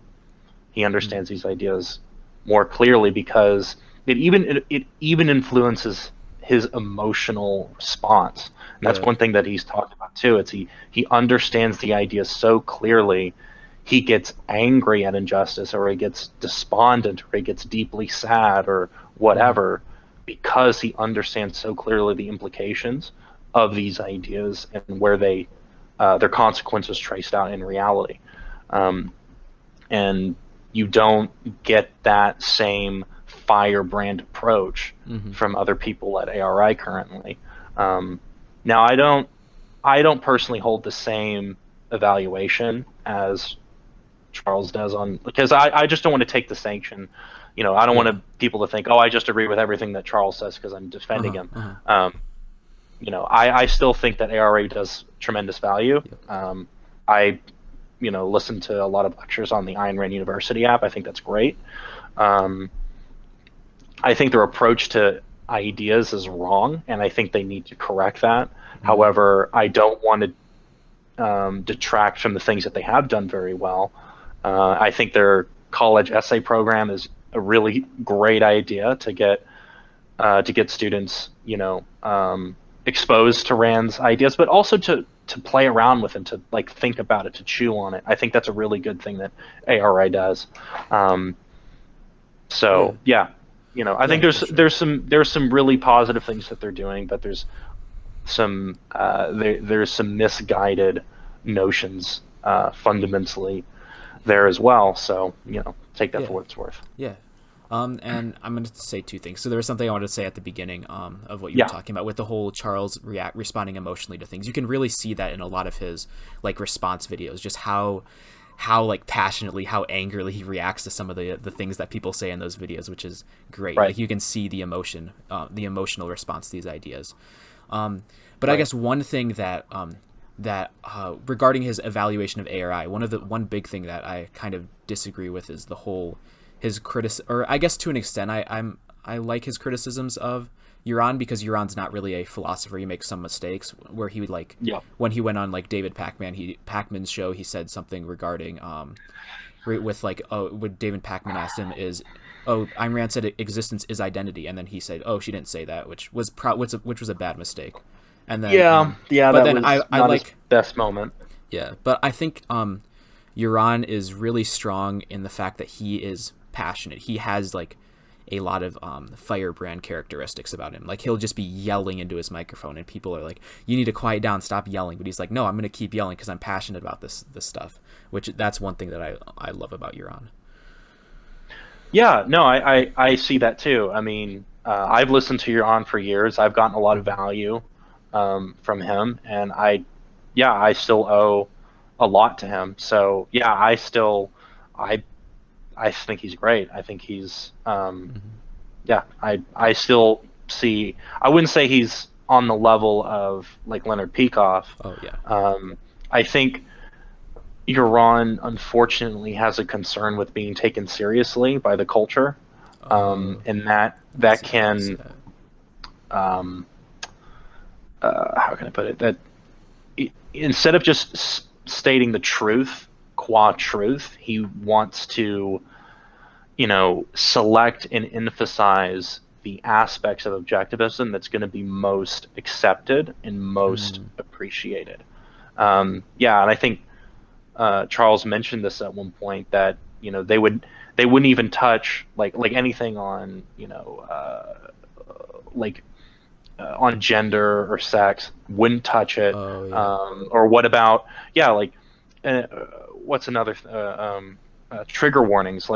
he understands these ideas more clearly, because it even influences his emotional response. And that's one thing that he's talked about too. It's he understands the ideas so clearly. He gets angry at injustice, or he gets despondent, or he gets deeply sad, or whatever, because he understands so clearly the implications of these ideas and where they their consequences traced out in reality. And you don't get that same firebrand approach from other people at ARI currently. Now, I don't personally hold the same evaluation as Charles does on, because I just don't want to take the sanction. I don't want people to think, oh, I just agree with everything that Charles says because I'm defending him. I still think that ARA does tremendous value. I listen to a lot of lectures on the Ayn Rand University app. I think that's great. I think their approach to ideas is wrong, and I think they need to correct that. However, I don't want to detract from the things that they have done very well. I think their college essay program is a really great idea to get students, exposed to Rand's ideas, but also to play around with and to think about it, to chew on it. I think that's a really good thing that ARI does. I think there's some really positive things that they're doing, but there's some misguided notions fundamentally there as well. So take that for what it's worth. Yeah. And I'm going to say two things. So there was something I wanted to say at the beginning of what you were talking about with the whole Charles responding emotionally to things. You can really see that in a lot of his response videos, just how passionately, how angrily he reacts to some of the things that people say in those videos, which is great. Right. You can see the emotion, the emotional response to these ideas. But I guess one thing that regarding his evaluation of ARI, one big thing that I kind of disagree with is the whole his or I guess to an extent I like his criticisms of Yaron, because Yaron's not really a philosopher. He makes some mistakes where he would when he went on David Pakman's show, he said something regarding with when David Pakman asked him Ayn Rand said existence is identity, and then he said, she didn't say that, which was a bad mistake. And then but then I like his best moment. Yeah, but I think Yaron is really strong in the fact that he is passionate. He has a lot of firebrand characteristics about him. He'll just be yelling into his microphone, and people are like, "You need to quiet down, stop yelling." But he's like, "No, I'm going to keep yelling because I'm passionate about this stuff." Which that's one thing that I love about Yaron. Yeah, no, I see that too. I mean, I've listened to Yaron for years. I've gotten a lot of value from him, and I still owe a lot to him. So yeah, I think he's great. I think he's I still see, I wouldn't say he's on the level of Leonard Peikoff. Oh yeah. I think Yaron unfortunately has a concern with being taken seriously by the culture, and that can how can I put it, that instead of just stating the truth qua truth, he wants to select and emphasize the aspects of objectivism that's going to be most accepted and most appreciated. And I think Charles mentioned this at one point, that they wouldn't even touch anything on on gender or sex, wouldn't touch it. Or what about what's another trigger warnings?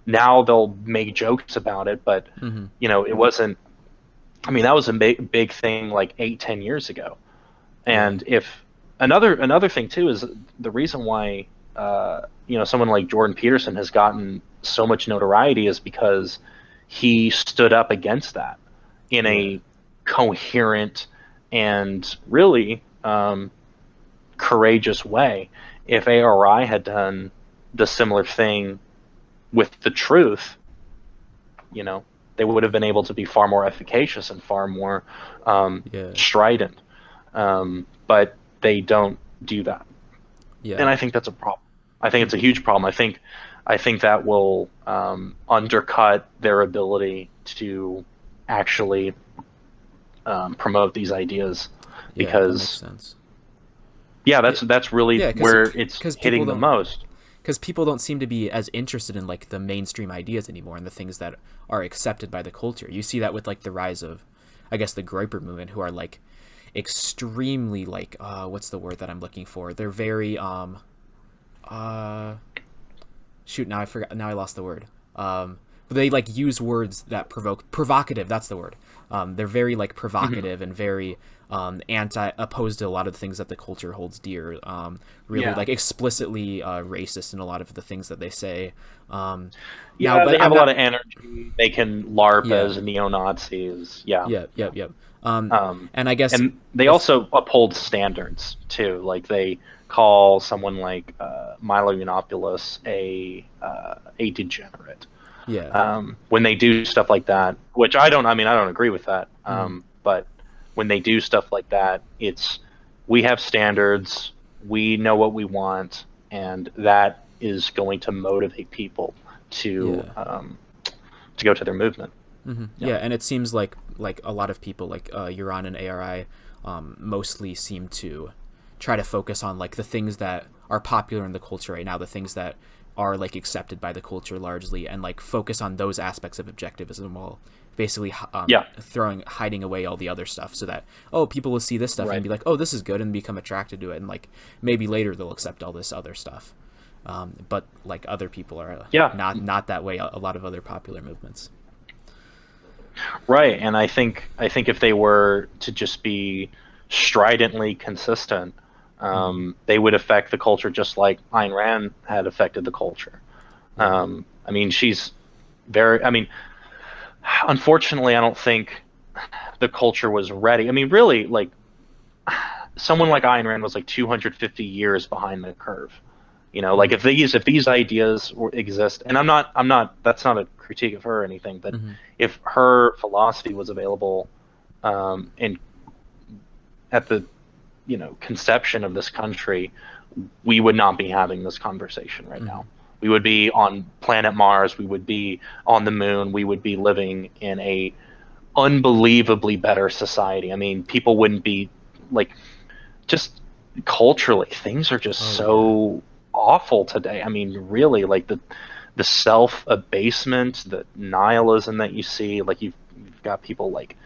Now they'll make jokes about it, but it wasn't. I mean, that was a big thing 8-10 years ago. And if another thing too is the reason why someone like Jordan Peterson has gotten so much notoriety is because he stood up against that in a coherent and really courageous way. If ARI had done the similar thing with the truth, they would have been able to be far more efficacious and far more strident. But they don't do that. Yeah. And I think that's a problem. I think it's a huge problem. I think that will undercut their ability to actually promote these ideas, because that makes sense. Yeah, that's really where it's hitting the most. Because people don't seem to be as interested in like the mainstream ideas anymore and the things that are accepted by the culture. You see that with like the rise of, I guess, the Groyper movement, who are like extremely like what's the word that I'm looking for? They're very shoot, now I forgot, now I lost the word. But they like use words that provocative, that's the word. They're very like provocative and very opposed to a lot of the things that the culture holds dear. Really like explicitly racist in a lot of the things that they say. Now, they have a lot of energy. They can LARP as neo-Nazis. Yep. And I guess, and they also uphold standards too. Like they call someone like Milo Yiannopoulos a degenerate. When they do stuff like that, which I don't agree with that. But when they do stuff like that, we have standards, we know what we want, and that is going to motivate people to go to their movement. And it seems like a lot of people like Uran and ARI mostly seem to try to focus on like the things that are popular in the culture right now, the things that are like accepted by the culture largely, and like focus on those aspects of objectivism while basically hiding away all the other stuff, so that people will see this stuff and be like, this is good, and become attracted to it, and like maybe later they'll accept all this other stuff. But like other people are not that way. A lot of other popular movements. Right, and I think if they were to just be stridently consistent, they would affect the culture just like Ayn Rand had affected the culture. She's very. Unfortunately, I don't think the culture was ready. Really, like someone like Ayn Rand was like 250 years behind the curve. Like if these ideas exist, and I'm not. That's not a critique of her or anything, but if her philosophy was available, at the conception of this country, we would not be having this conversation right now. We would be on planet Mars. We would be on the moon. We would be living in a unbelievably better society. People wouldn't be like, just culturally, things are just so awful today. Really, like the self-abasement, the nihilism that you see. Like you've got people like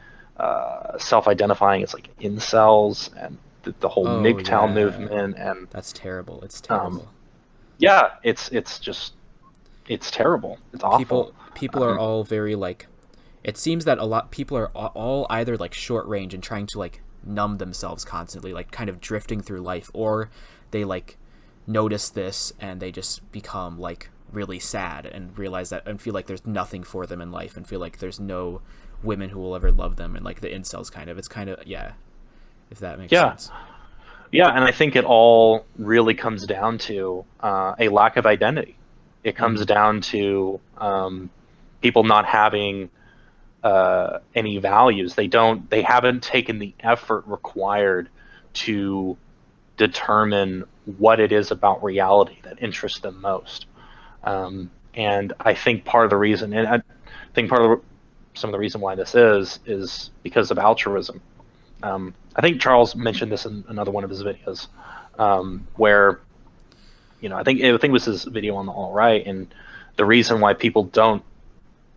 self-identifying as like incels, and the whole MGTOW movement, and that's terrible. It's terrible. It's terrible. It's awful. People are all very like, it seems that a lot people are all either like short range and trying to like numb themselves constantly, like kind of drifting through life, or they like notice this and they just become like really sad and realize that and feel like there's nothing for them in life and feel like there's no women who will ever love them, and like the incels kind of, it's kind of if that makes sense. And I think it all really comes down to a lack of identity. It comes down to people not having any values. They haven't taken the effort required to determine what it is about reality that interests them most. And I think part of the reason, some of the reason why this is because of altruism. I think Charles mentioned this in another one of his videos, where, I think it was his video on the alt-right, and the reason why people don't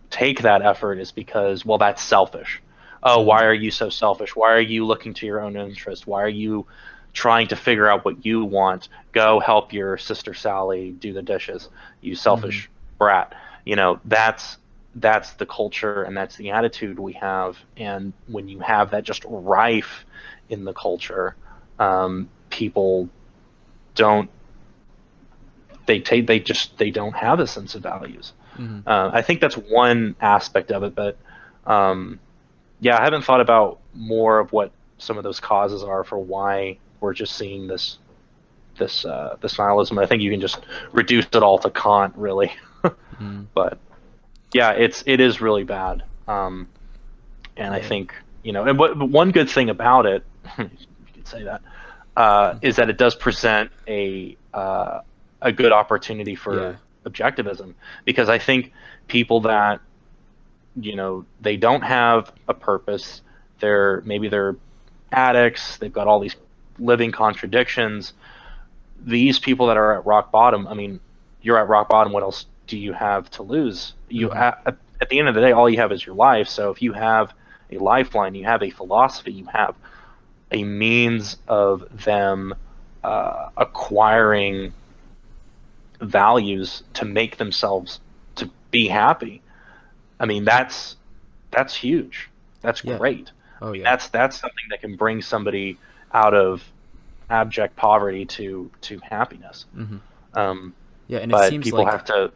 take that effort is because, well, that's selfish. Why are you so selfish? Why are you looking to your own interest? Why are you trying to figure out what you want? Go help your sister Sally do the dishes, you selfish brat. That's the culture, and that's the attitude we have. And when you have that just rife in the culture, people don't don't have a sense of values. I think that's one aspect of it, but I haven't thought about more of what some of those causes are for why we're just seeing this nihilism. I think you can just reduce it all to Kant, really. But it is really bad. And I think, and one good thing about it, you could say that, is that it does present a good opportunity for objectivism, because I think people that, they don't have a purpose, maybe they're addicts, they've got all these living contradictions. These people that are at rock bottom, I mean, you're at rock bottom, what else do you have to lose? At the end of the day, all you have is your life. So if you have a lifeline, you have a philosophy, you have a means of them acquiring values to make themselves to be happy. I mean, that's huge. That's great. Oh, yeah. That's something that can bring somebody out of abject poverty to happiness. And but it seems people have to,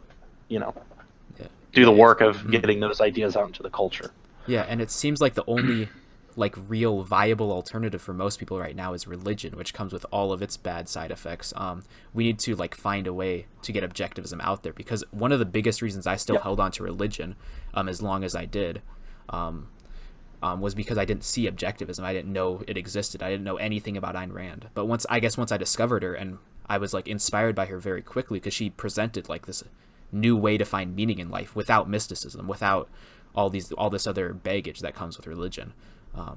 do the work of getting those ideas out into the culture. Yeah, and it seems like the only like real viable alternative for most people right now is religion, which comes with all of its bad side effects. We need to like find a way to get objectivism out there, because one of the biggest reasons I still held on to religion as long as I did was because I didn't see objectivism. I didn't know it existed. I didn't know anything about Ayn Rand. But once I discovered her, and I was like inspired by her very quickly, because she presented like this new way to find meaning in life without mysticism, without all this other baggage that comes with religion. I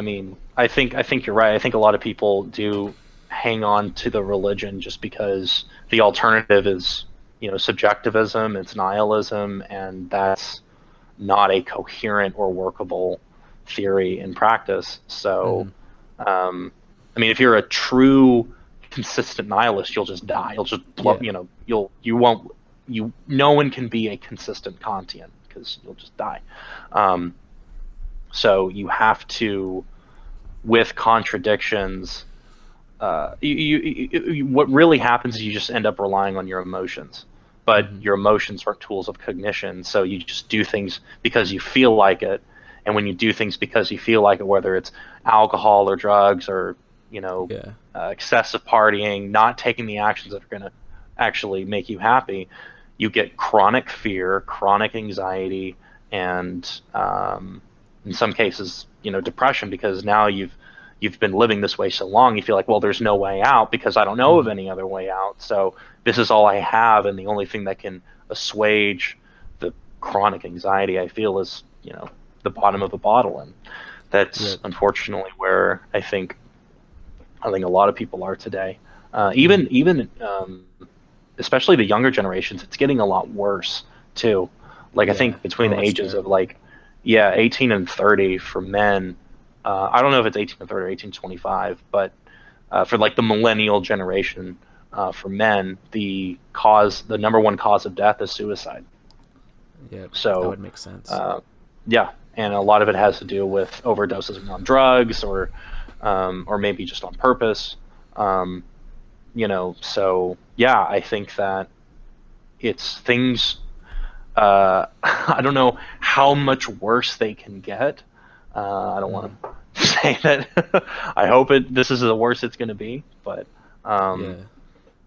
mean, I think you're right. I think a lot of people do hang on to the religion just because the alternative is, subjectivism, it's nihilism, and that's not a coherent or workable theory in practice. So, I mean, if you're a true consistent nihilist, you'll just die. You'll just blow, no one can be a consistent Kantian, because you'll just die. So you have to, with contradictions, what really happens is you just end up relying on your emotions. But your emotions aren't tools of cognition, so you just do things because you feel like it. And when you do things because you feel like it, whether it's alcohol or drugs or excessive partying, not taking the actions that are going to actually make you happy, you get chronic fear, chronic anxiety, and in some cases, depression, because now you've been living this way so long, you feel like, well, there's no way out because I don't know of any other way out. So this is all I have, and the only thing that can assuage the chronic anxiety I feel is, the bottom of the bottle. And that's unfortunately where I think a lot of people are today. Even especially the younger generations, it's getting a lot worse too. Like I think between the ages of 18 and 30 for men, I don't know if it's 18 to 30 or 18 to 25, but for like the millennial generation, for men, the number one cause of death is suicide. Yeah, so that would make sense. And a lot of it has to do with overdoses on drugs, or maybe just on purpose. So I think that it's things. I don't know how much worse they can get. I don't want to say that. I hope this is the worst it's going to be, but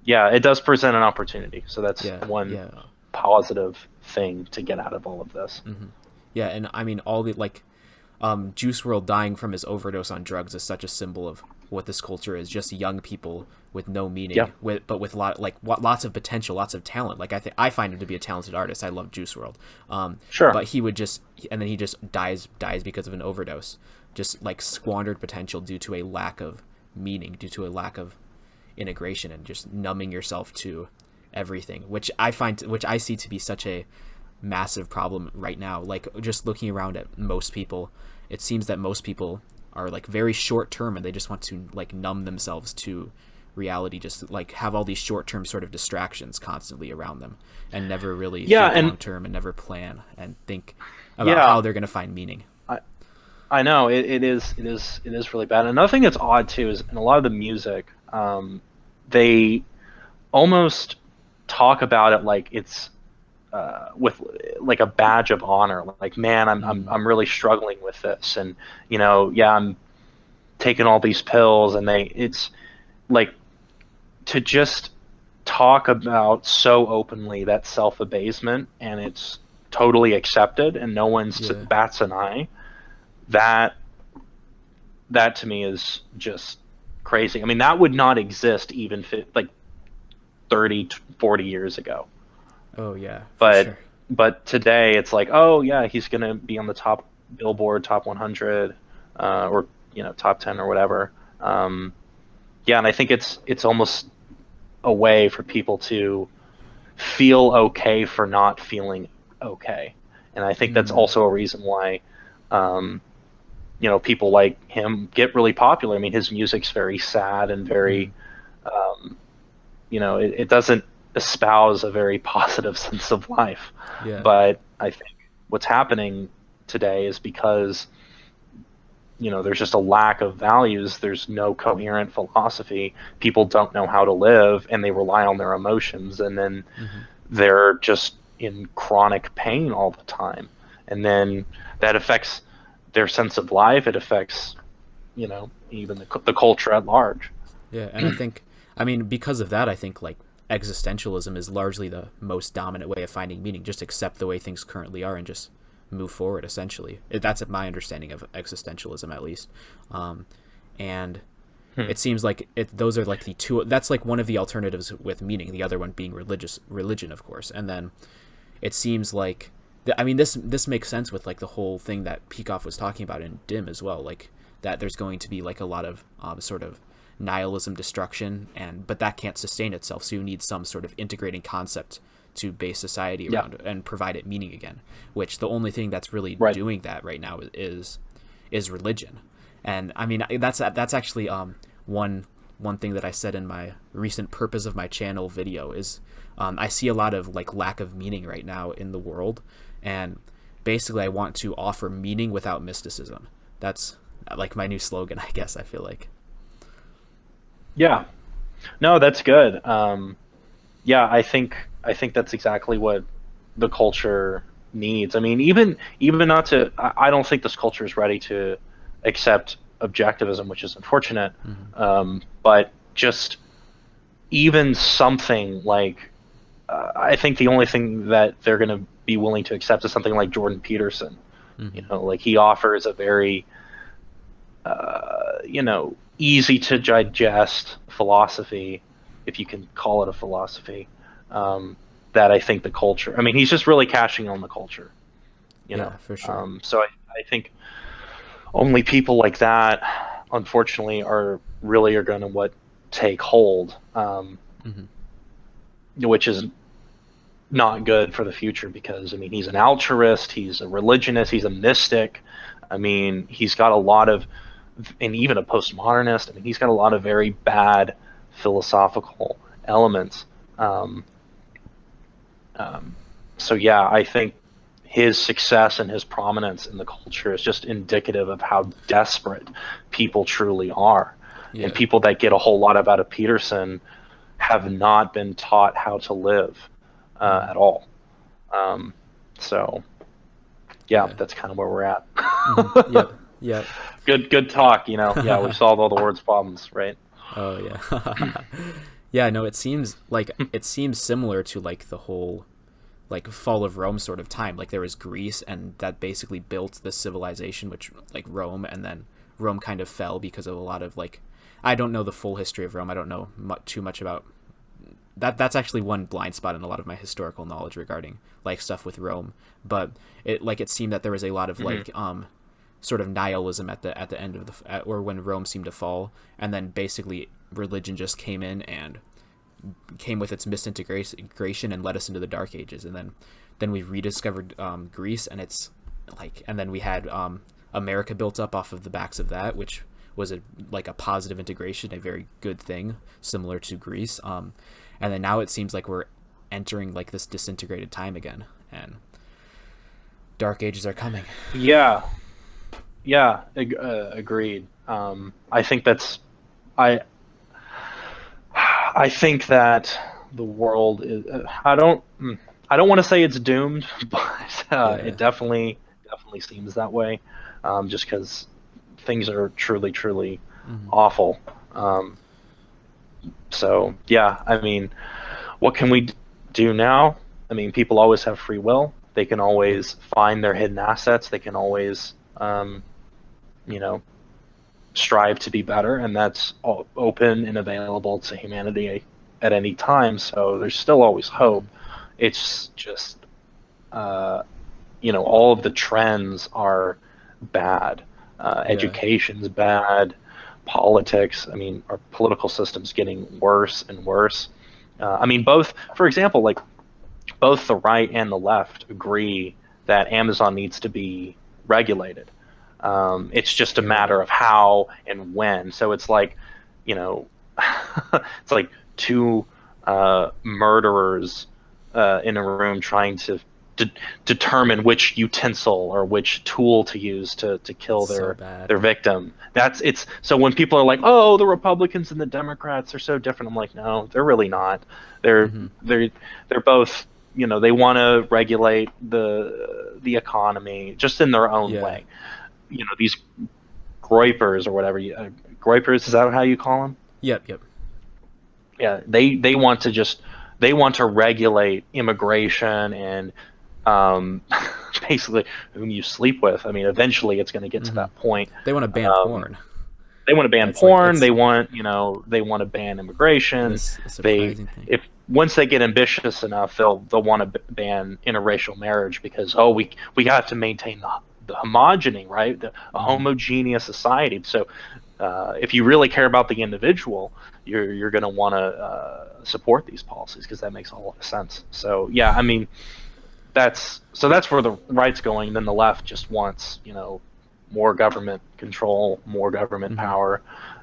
it does present an opportunity. So that's one positive thing to get out of all of this. Yeah, and I mean, all the Juice WRLD dying from his overdose on drugs is such a symbol of what this culture is. Just young people with no meaning, but with lots of potential, lots of talent. Like I find him to be a talented artist. I love Juice WRLD. Sure. But he just dies because of an overdose. Just like squandered potential due to a lack of meaning, due to a lack of integration, and just numbing yourself to everything, which I see to be such a massive problem right now. Like just looking around at most people, it seems that most people are like very short term, and they just want to like numb themselves to reality, just like have all these short term sort of distractions constantly around them, and never really think long term, and never plan and think about how they're going to find meaning. I know it is really bad. Another thing that's odd too is in a lot of the music, they almost talk about it like it's with like a badge of honor. Like, man, I'm really struggling with this, and I'm taking all these pills, and it's like to talk about so openly that self-abasement, and it's totally accepted and no one's bats an eye, that to me is just crazy. I mean, that would not exist even like 30 40 years ago. Oh yeah, but sure. But today it's like, oh yeah, he's gonna be on the top Billboard top 100, or top 10 or whatever. Yeah, and I think it's almost a way for people to feel okay for not feeling okay, and I think that's also a reason why people like him get really popular. I mean, his music's very sad and very it doesn't espouse a very positive sense of life. Yeah. But I think what's happening today is because there's just a lack of values. There's no coherent philosophy. People don't know how to live, and they rely on their emotions, and then they're just in chronic pain all the time. And then that affects their sense of life. It affects, even the culture at large. Yeah, and I mean, because of that, I think like existentialism is largely the most dominant way of finding meaning. Just accept the way things currently are and just move forward, essentially. That's my understanding of existentialism, at least. And it seems like those are like the two. That's like one of the alternatives with meaning. The other one being religion, of course. And then it seems like, I mean, this makes sense with like the whole thing that Peikoff was talking about in Dim as well. Like that there's going to be like a lot of sort of nihilism, destruction, but that can't sustain itself. So you need some sort of integrating concept to base society around and provide it meaning again. Which the only thing that's really doing that right now is religion. And I mean, that's actually one thing that I said in my recent purpose of my channel video is I see a lot of like lack of meaning right now in the world, and basically I want to offer meaning without mysticism. That's like my new slogan, I guess. I feel like. Yeah, no, that's good. Yeah, I think that's exactly what the culture needs. I mean, even not to, I don't think this culture is ready to accept objectivism, which is unfortunate. But just even something like, I think the only thing that they're going to be willing to accept is something like Jordan Peterson. Like he offers a very, easy to digest philosophy, if you can call it a philosophy, that I think the culture, I mean, he's just really cashing on the culture, for sure. So I think only people like that, unfortunately, are going to take hold, which is not good for the future, because I mean, he's an altruist, he's a religionist, he's a mystic. I mean, he's got a lot of, and even a postmodernist. I mean, he's got a lot of very bad philosophical elements. So yeah, I think his success and his prominence in the culture is just indicative of how desperate people truly are. And people that get a whole lot out of Peterson have not been taught how to live at all. So yeah, that's kind of where we're at. Yeah. Good talk, Yeah, we solved all the world's problems, right? Oh yeah. Yeah, no, it seems similar to like the whole like fall of Rome sort of time. Like there was Greece, and that basically built the civilization, which like Rome, and then Rome kind of fell because of a lot of like, I don't know the full history of Rome. I don't know too much about that. That's actually one blind spot in a lot of my historical knowledge regarding like stuff with Rome. But it seemed that there was a lot of like sort of nihilism at the end of or when Rome seemed to fall, and then basically religion just came in and came with its misintegration and led us into the Dark Ages, and then we rediscovered Greece, and it's like, and then we had America built up off of the backs of that, which was a positive integration, a very good thing, similar to Greece, and then now it seems like we're entering like this disintegrated time again, and Dark Ages are coming. Yeah, agreed. I think I think that the world is. I don't want to say it's doomed, but it definitely seems that way. Just because things are truly awful. So yeah, I mean, what can we do now? I mean, people always have free will. They can always find their hidden assets. They can always, you know, strive to be better, and that's all open and available to humanity at any time. So there's still always hope. It's just, all of the trends are bad. Education's bad. Politics. I mean, our political system's getting worse and worse. I mean, for example, like both the right and the left agree that Amazon needs to be regulated. It's just a matter of how and when. So it's like, it's like two murderers in a room trying to determine which utensil or which tool to use to kill their victim. So when people are like, oh, the Republicans and the Democrats are so different, I'm like, no, they're really not. They're both, they want to regulate the economy just in their own way. These groypers or whatever groypers, is that how you call them? Yep. Yeah, they want to regulate immigration and basically whom you sleep with. I mean, eventually it's going to get to that point. They want to ban porn. They want to ban porn. They want to ban immigration. If once they get ambitious enough, they'll want to ban interracial marriage because we have to maintain the homogeny, right? A homogeneous society. So if you really care about the individual, you're going to want to support these policies because that makes a lot of sense. So yeah, I mean, that's where the right's going. Then the left just wants more government control, more government power,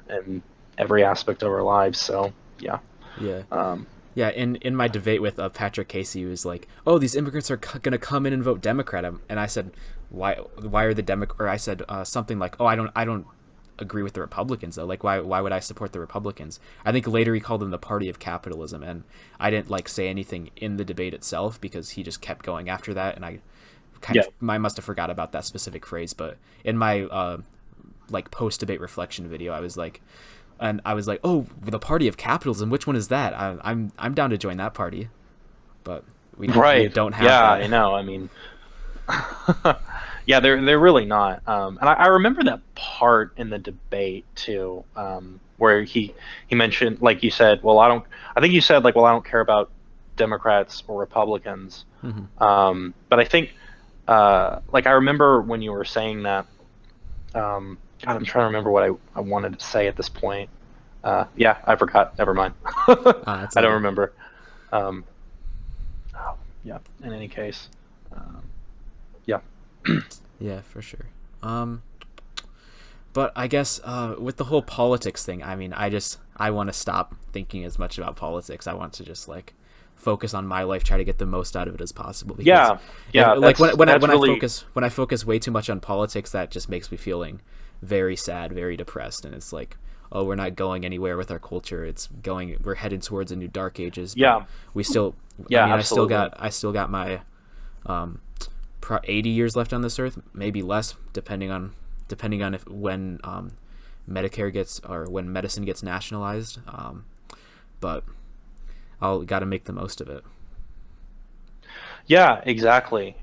in every aspect of our lives. So yeah. Yeah, in my debate with Patrick Casey, he was like, "Oh, these immigrants are going to come in and vote Democrat," and I said, "Why are the Democrat?" Or I said something like, "Oh, I don't agree with the Republicans though. Like, why would I support the Republicans?" I think later he called them the party of capitalism, and I didn't say anything in the debate itself because he just kept going after that, and I must have forgot about that specific phrase. But in my post debate reflection video, I was like, "Oh, the party of capitalism. Which one is that? I'm down to join that party." But we don't have. Yeah, that. I know. I mean, yeah, they're really not. And I remember that part in the debate too, where he mentioned, like you said, I think you said I don't care about Democrats or Republicans. But I think, I remember when you were saying that. God, I'm trying to remember what I wanted to say at this point. Yeah, I forgot. Never mind. I don't remember. Yeah. In any case, yeah. Yeah, for sure. But I guess with the whole politics thing, I mean, I want to stop thinking as much about politics. I want to just focus on my life, try to get the most out of it as possible. Because, when I focus way too much on politics, that just makes me feeling very sad, very depressed, and it's like, oh, we're not going anywhere with our culture. We're headed towards a new dark ages. But we still. Yeah, I mean, I still got my 80 years left on this earth, maybe less, depending on when Medicare gets, or when medicine gets nationalized. But I'll got to make the most of it. Yeah, exactly.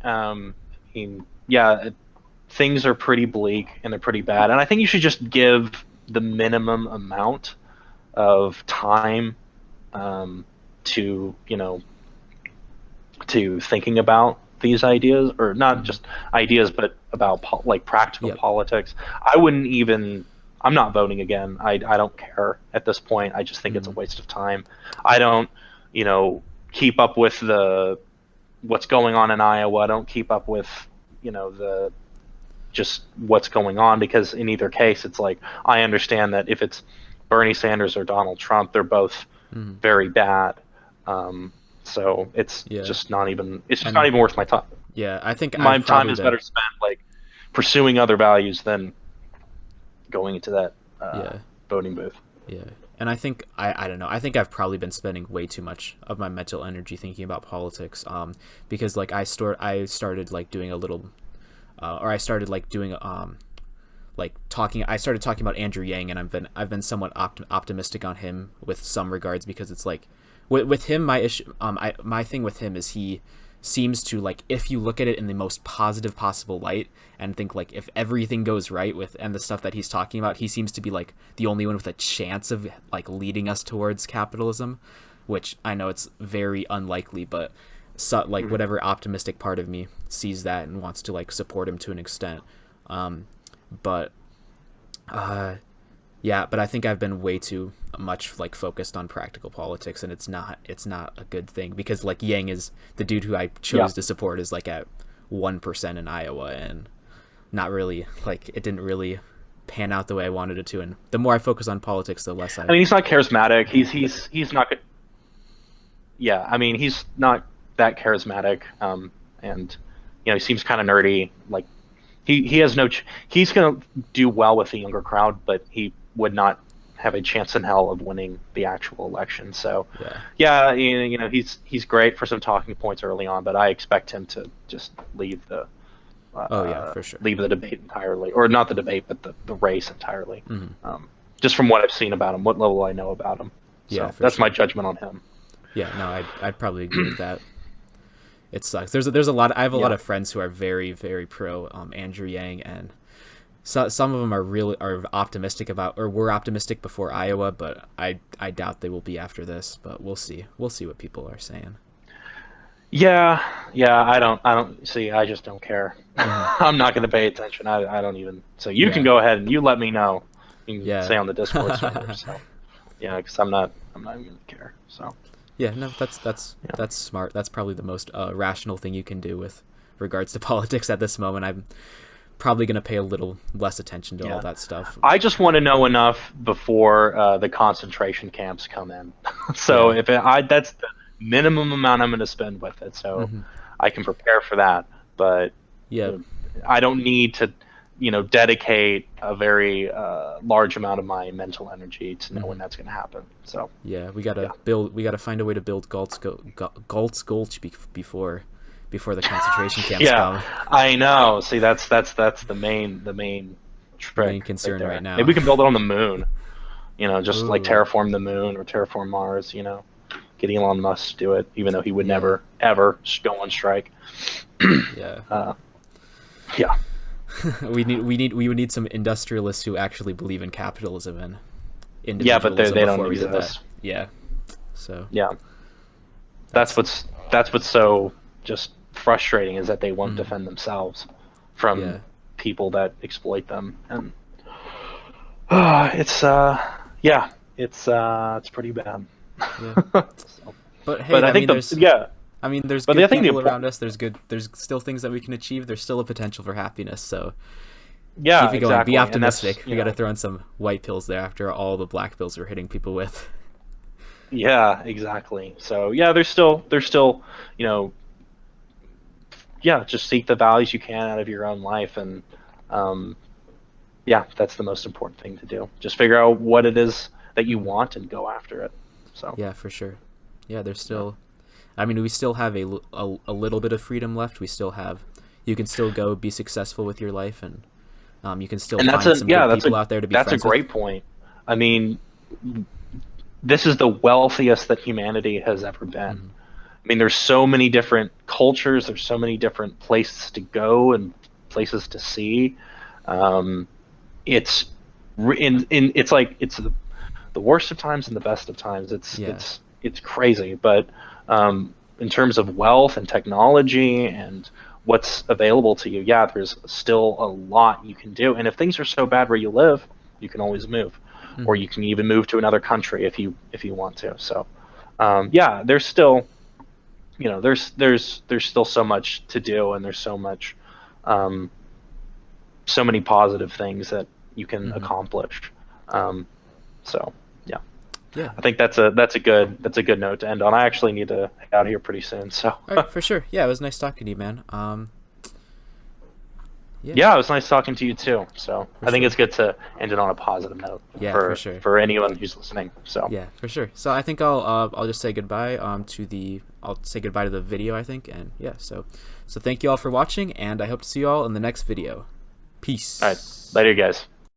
Things are pretty bleak and they're pretty bad, and I think you should just give the minimum amount of time to thinking about these ideas, or not just ideas, but about practical politics. I'm not voting again. I don't care at this point. I just think it's a waste of time. I don't, keep up with what's going on in Iowa. I don't keep up with, just what's going on, because in either case, it's I understand that if it's Bernie Sanders or Donald Trump, they're both very bad. So it's just not even worth my time. Yeah, I think my time is better spent pursuing other values than going into that voting booth. Yeah, and I think I don't know. I think I've probably been spending way too much of my mental energy thinking about politics. Because I started doing a little, or I started doing talking. I started talking about Andrew Yang, and I've been somewhat optimistic on him with some regards, because it's with him, my issue, my thing with him is he seems to, like, if you look at it in the most positive possible light and think, like, if everything goes right with and the stuff that he's talking about, he seems to be, like, the only one with a chance of, like, leading us towards capitalism, which I know it's very unlikely, but like whatever optimistic part of me sees that and wants to, like, support him to an extent. But I think I've been way too much, like, focused on practical politics, and it's not a good thing, because, like, Yang is the dude who I chose to support is, like, at 1% in Iowa, and not really, like, it didn't really pan out the way I wanted it to. And the more I focus on politics, the less I mean, he's not charismatic. He's not good. Yeah, I mean, he's not that charismatic, and he seems kind of nerdy. Like, he has no. He's gonna do well with the younger crowd, but he would not have a chance in hell of winning the actual election. So, he's great for some talking points early on, but I expect him to just leave the. For sure. Leave the debate entirely, or not the debate, but the race entirely. Just from what I've seen about him, what level I know about him. So that's my judgment on him. Yeah, no, I'd probably agree with that. It sucks. There's a lot. I have a lot of friends who are very, very pro Andrew Yang, and some of them are optimistic about, or were optimistic before Iowa, but I doubt they will be after this. But we'll see. We'll see what people are saying. Yeah. I don't see. I just don't care. I'm not going to pay attention. I don't even. So you can go ahead and you let me know. You can say on the Discord server. So because I'm not even going to care. So. Yeah, no, that's smart. That's probably the most rational thing you can do with regards to politics at this moment. I'm probably going to pay a little less attention to all that stuff. I just want to know enough before the concentration camps come in. So if that's the minimum amount I'm going to spend with it, so I can prepare for that. But I don't need to, dedicate a very large amount of my mental energy to know when that's going to happen. So we gotta find a way to build Galt's Gulch before the concentration camps come. I know. See, that's the main trick, main concern right now. Maybe we can build it on the moon. Just like terraform the moon or terraform Mars. Get Elon Musk to do it, even though he would never ever go on strike. We would need some industrialists who actually believe in capitalism and individualism. But they don't exist. So that's what's so just frustrating, is that they won't defend themselves from people that exploit them, and it's pretty bad. But hey, I think there's good people around us. There's still things that we can achieve. There's still a potential for happiness. So keep it going. Be optimistic. We got to throw in some white pills there after all the black pills we're hitting people with. Yeah, exactly. So there's still just seek the values you can out of your own life, and that's the most important thing to do. Just figure out what it is that you want and go after it. So for sure. There's still, we still have a little bit of freedom left. You can still go be successful with your life, and you can still find some good people out there to be friends with. That's a great point. I mean, this is the wealthiest that humanity has ever been. There's so many different cultures. There's so many different places to go and places to see. It's the worst of times and the best of times. It's crazy, but in terms of wealth and technology and what's available to you, there's still a lot you can do. And if things are so bad where you live, you can always move, or you can even move to another country if you want to. So there's still there's still so much to do, and there's so much so many positive things that you can accomplish. I think that's a good note to end on. I actually need to head out here pretty soon. So all right, for sure. It was nice talking to you, man. It was nice talking to you too. So I think it's good to end it on a positive note. For sure. For anyone who's listening. So for sure. So I think I'll just say goodbye I'll say goodbye to the video, I think, and so thank you all for watching, and I hope to see you all in the next video. Peace. All right, later, guys.